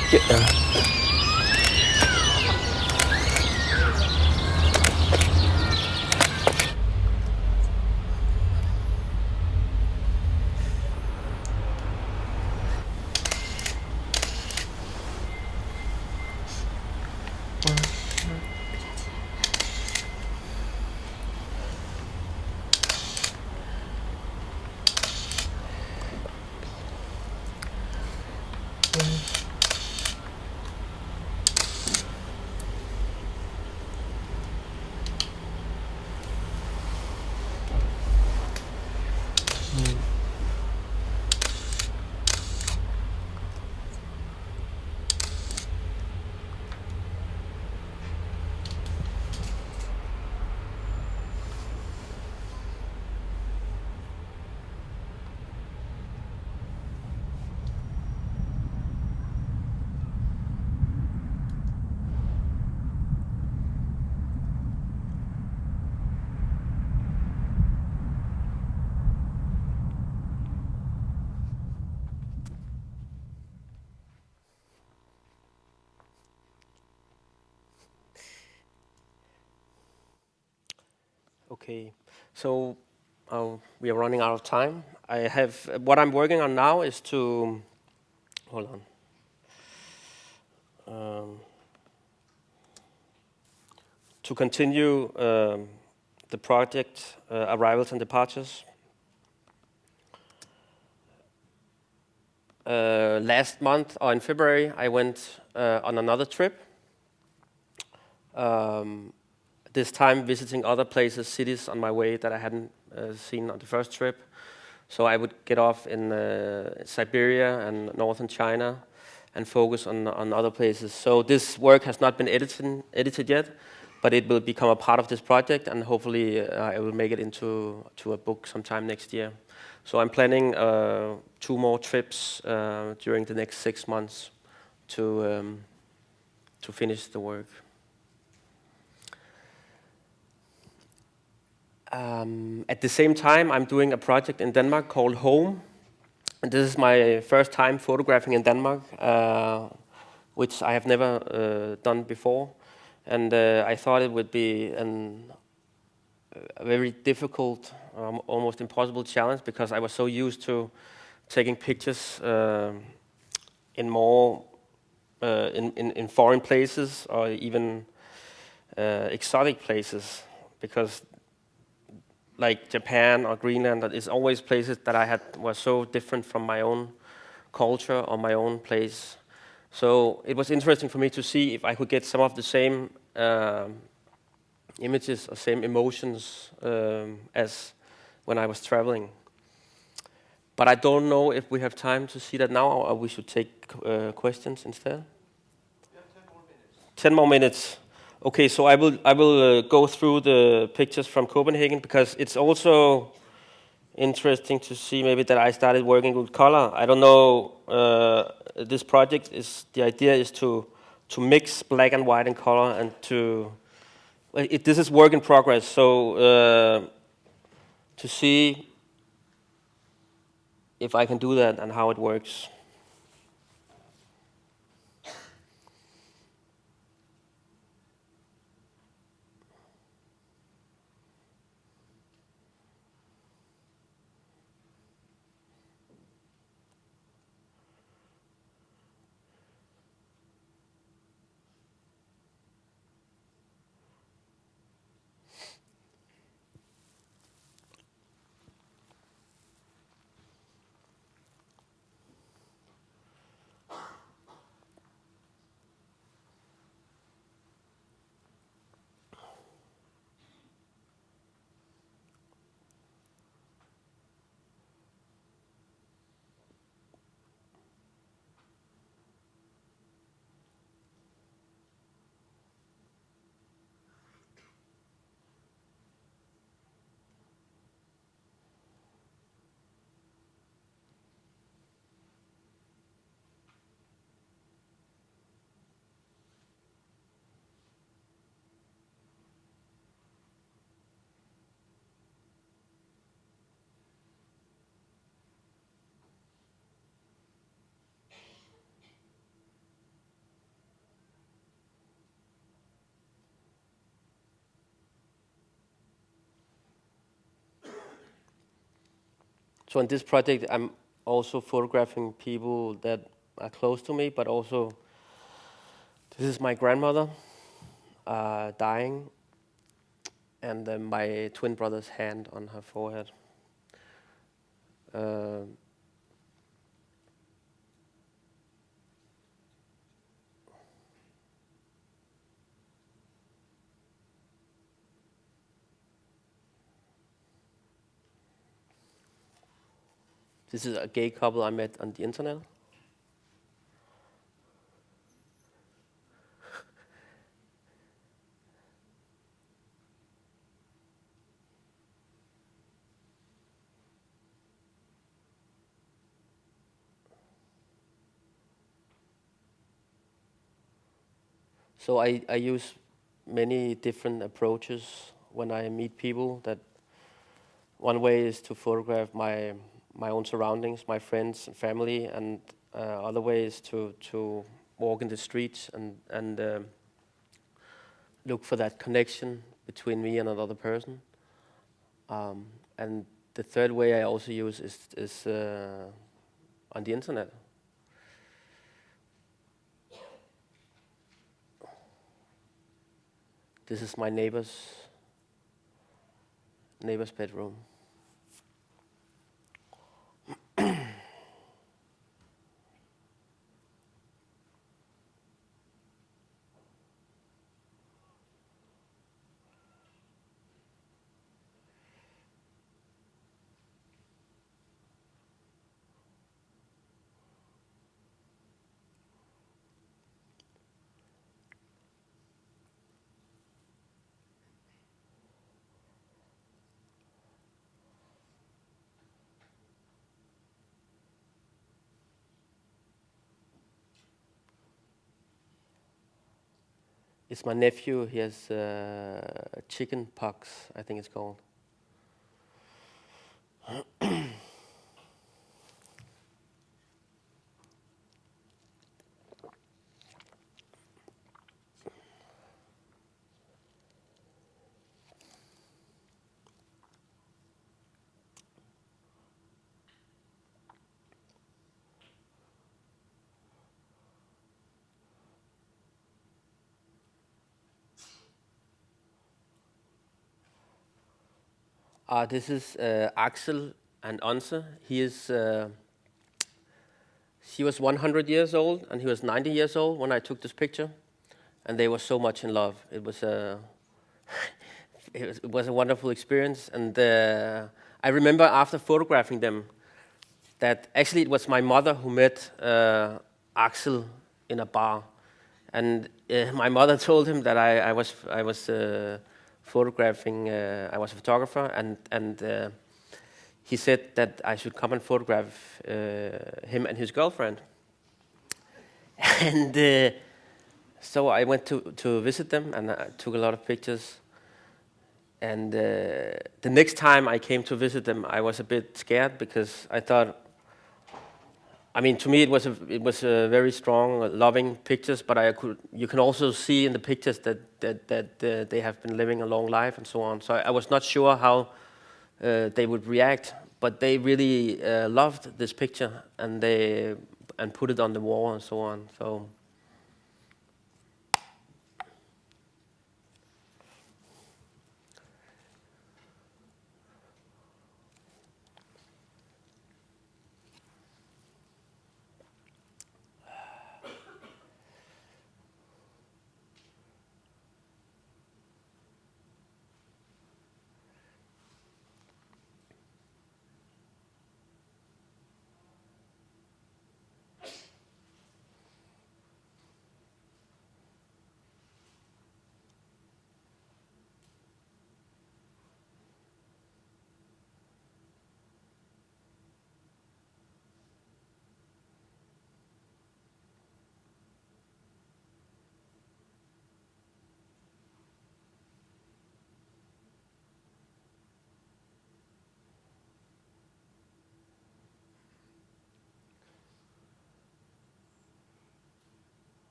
Okay, so we are running out of time. I have what I'm working on now is to hold on. To continue the project arrivals and departures. Last month or in February, I went on another trip. This time visiting other places, cities on my way that I hadn't seen on the first trip. So I would get off in Siberia and northern China and focus on other places. So this work has not been edited yet, but it will become a part of this project, and hopefully I will make it into a book sometime next year. So I'm planning 2 more trips during the next 6 months to finish the work. At the same time, I'm doing a project in Denmark called Home. And this is my first time photographing in Denmark, which I have never done before. And I thought it would be a very difficult, almost impossible challenge, because I was so used to taking pictures in more in foreign places or even exotic places, because like Japan or Greenland, that is always places that I had were so different from my own culture or my own place. So it was interesting for me to see if I could get some of the same images or same emotions as when I was traveling. But I don't know if we have time to see that now, or we should take questions instead. We have 10 more minutes. 10 more minutes. Okay, so I will go through the pictures from Copenhagen, because it's also interesting to see maybe that I started working with color. I don't know. This project is, the idea is to mix black and white and color, and to this is work in progress. So to see if I can do that and how it works. So in this project, I'm also photographing people that are close to me, but also this is my grandmother dying, and my twin brother's hand on her forehead. This is a gay couple I met on the internet. So I use many different approaches when I meet people. That one way is to photograph my own surroundings, my friends and family, and other way is to walk in the streets and look for that connection between me and another person. And the third way I also use is on the internet. This is my neighbor's bedroom. It's my nephew. He has chicken pox, I think it's called. This is Axel and Onse. She was 100 years old and he was 90 years old when I took this picture, and they were so much in love. It was a it was a wonderful experience, and I remember after photographing them that actually it was my mother who met Axel in a bar, and my mother told him that I was photographing. I was a photographer, and he said that I should come and photograph him and his girlfriend. And so I went to visit them, and I took a lot of pictures. And the next time I came to visit them, I was a bit scared because I thought, I mean, to me it was a very strong, loving pictures. But you can also see in the pictures that they have been living a long life and so on. So I was not sure how they would react, but they really loved this picture, and put it on the wall and so on. So.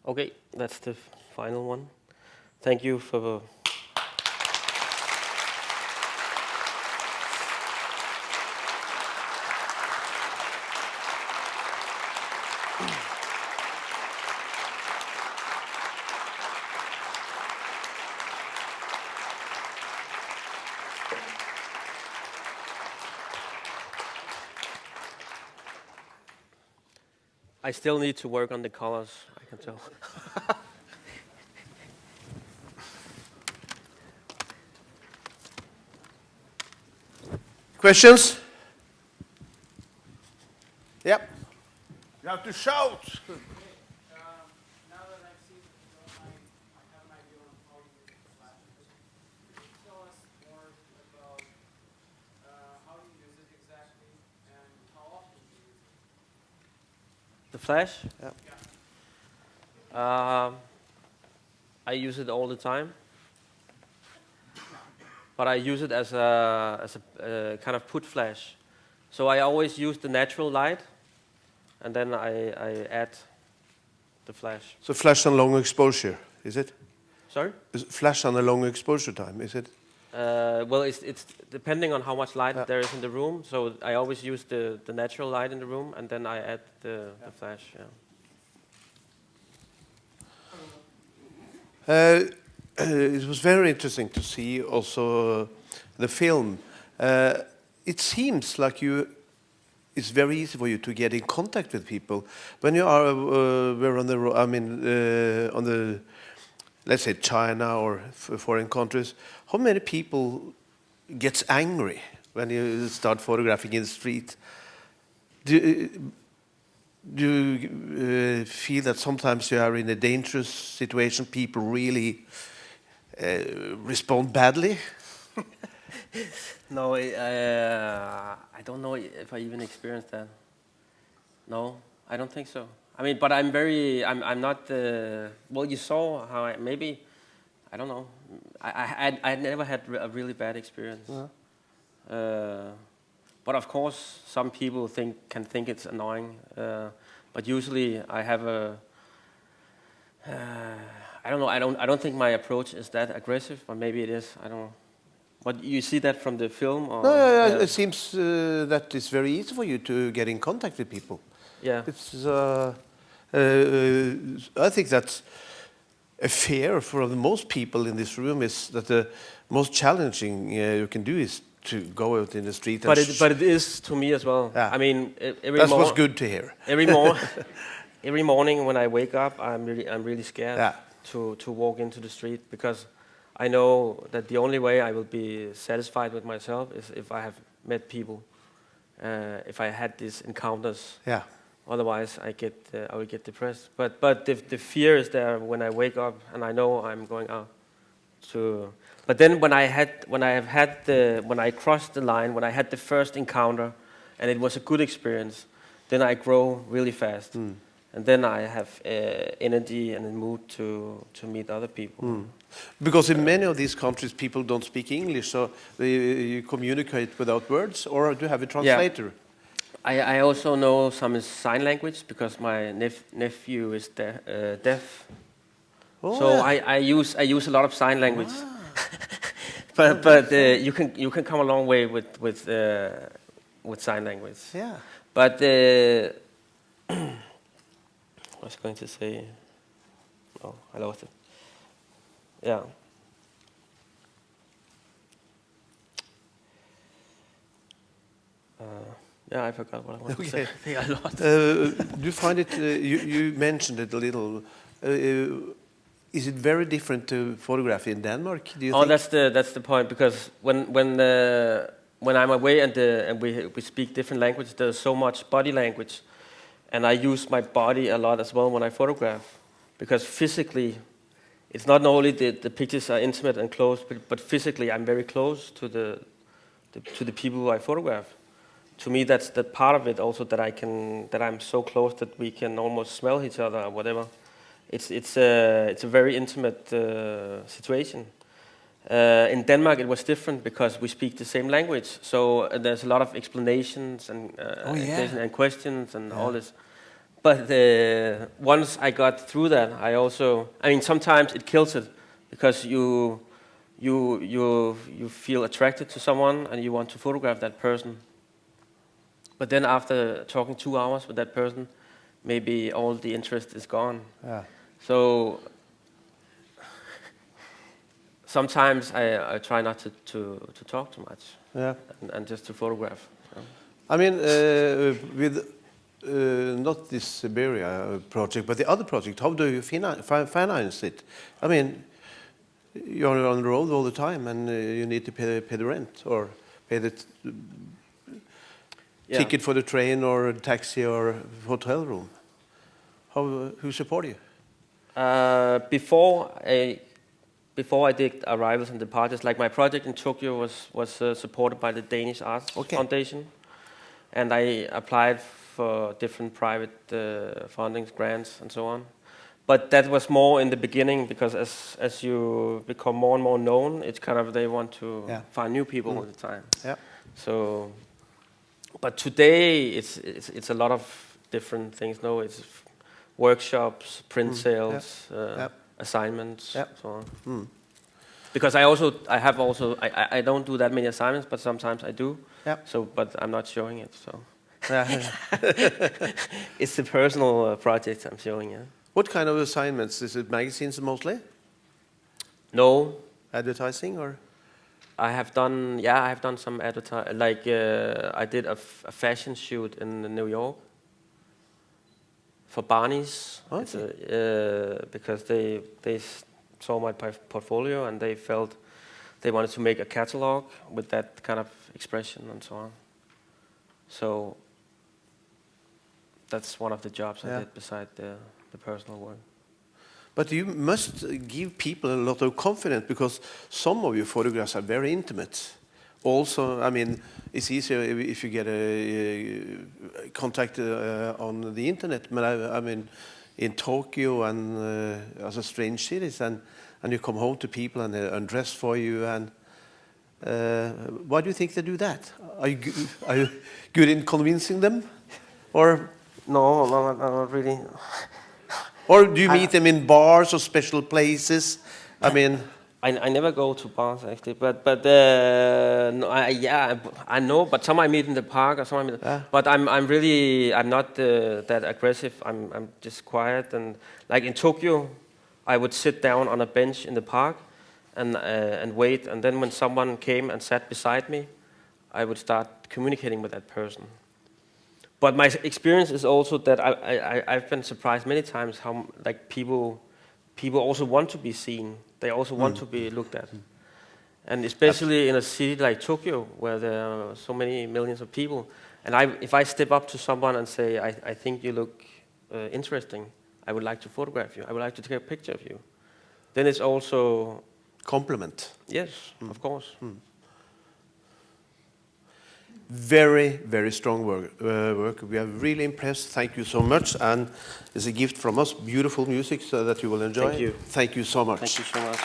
Okay, that's the final one. Thank you for I still need to work on the colors, I can tell. Questions? Yep. You have to shout. Now that I've seen the film, I have an idea on how you use the flash. Could you tell us more about how you use it exactly and how often you use it? The flash? Yeah. I use it all the time, but I use it as a kind of put flash. So I always use the natural light, and then I add the flash. So flash on long exposure, is it? Sorry? Is flash on a long exposure time, is it? Well, it's depending on how much light there is in the room. So I always use the natural light in the room, and then I add the flash. Yeah. It was very interesting to see also the film. It seems like it's very easy for you to get in contact with people when you were on the on the, let's say, China or foreign countries. How many people gets angry when you start photographing in the street? Do you feel that sometimes you are in a dangerous situation, people really respond badly? No, I don't know if I even experienced that. No, I don't think so. I mean, but I'm not. Well, you saw how I don't know. I never had a really bad experience. But of course, some people can think it's annoying. But usually, I have a. I don't know. I don't think my approach is that aggressive, or maybe it is. I don't know. But you see that from the film? Or, No, it seems that it's very easy for you to get in contact with people. Yeah. It's. I think that's a fear for the most people in this room is that the most challenging you can do is to go out in the street. But it is to me as well. Yeah. I mean, That was good to hear. Every morning when I wake up, I'm really scared Yeah. to walk into the street, because I know that the only way I will be satisfied with myself is if I have met people, if I had these encounters. Yeah. Otherwise, I will get depressed. But the fear is there when I wake up and I know I'm going out to. But then when I crossed the line, when I had the first encounter, and it was a good experience, then I grow really fast, and then I have energy and a mood to meet other people. Because in many of these countries, people don't speak English, so you communicate without words, or do you have a translator? I also know some sign language because my nephew is deaf. Oh, So yeah. I use a lot of sign language. but you can come a long way with sign language. Yeah. But I was going to say, oh, I lost it. Yeah. Yeah, I forgot what I wanted to say. I think I lost it. Do you find it? You mentioned it a little. Is it very different to photography in Denmark? Do you think? That's the point, because when I'm away and we speak different languages, there's so much body language, and I use my body a lot as well when I photograph, because physically, it's not only the pictures are intimate and close, but physically I'm very close to the people who I photograph. To me, that's that part of it also, that I'm so close that we can almost smell each other or whatever. It's a very intimate situation. In Denmark, it was different because we speak the same language, so there's a lot of explanations and and questions and all this. But once I got through that, I mean, sometimes it kills it, because you feel attracted to someone and you want to photograph that person. But then after talking 2 hours with that person, maybe all the interest is gone. Yeah. So sometimes I try not to talk too much. Yeah. And just to photograph. So. I mean, with not this Siberia project, but the other project, how do you finance it? I mean, you're on the road all the time, and you need to pay the rent, or pay the ticket for the train or taxi or hotel room. Who support you? Before I did arrivals and departures, like my project in Tokyo was supported by the Danish Arts Foundation, and I applied for different private fundings, grants, and so on. But that was more in the beginning, because as you become more and more known, it's kind of they want to find new people all the time. Yeah. So, but today it's a lot of different things. No, it's workshops, print sales, assignments, so on. Because I don't do that many assignments, but sometimes I do. Yeah. So, but I'm not showing it. So, it's the personal projects I'm showing. Yeah. What kind of assignments? Is it magazines mostly? No. Advertising, or? I have done some advertising. Like I did a fashion shoot in New York for Barney's. Okay. Because they saw my portfolio and they felt they wanted to make a catalog with that kind of expression and so on. So that's one of the jobs I did beside the personal work. But you must give people a lot of confidence, because some of your photographs are very intimate. Also, I mean, it's easier if you get a contact on the internet. But I mean, in Tokyo and other strange cities, and you come home to people and they undress for you. And why do you think they do that? Are you good in convincing them, or No, not really. Or do you meet them in bars or special places? I mean, I never go to bars actually, but no, I know. But some I meet in the park, or some I meet. But I'm not that aggressive. I'm just quiet, and like in Tokyo, I would sit down on a bench in the park and wait, and then when someone came and sat beside me, I would start communicating with that person. But my experience is also that I've been surprised many times how like people also want to be seen. They also want to be looked at. And especially in a city like Tokyo, where there are so many millions of people, and if I step up to someone and say, I think you look interesting, I would like to photograph you, I would like to take a picture of you, then it's also... Compliment. Yes, of course. Very, very strong work. We are really impressed. Thank you so much. And it's a gift from us. Beautiful music so that you will enjoy. Thank you. Thank you so much. Thank you so much.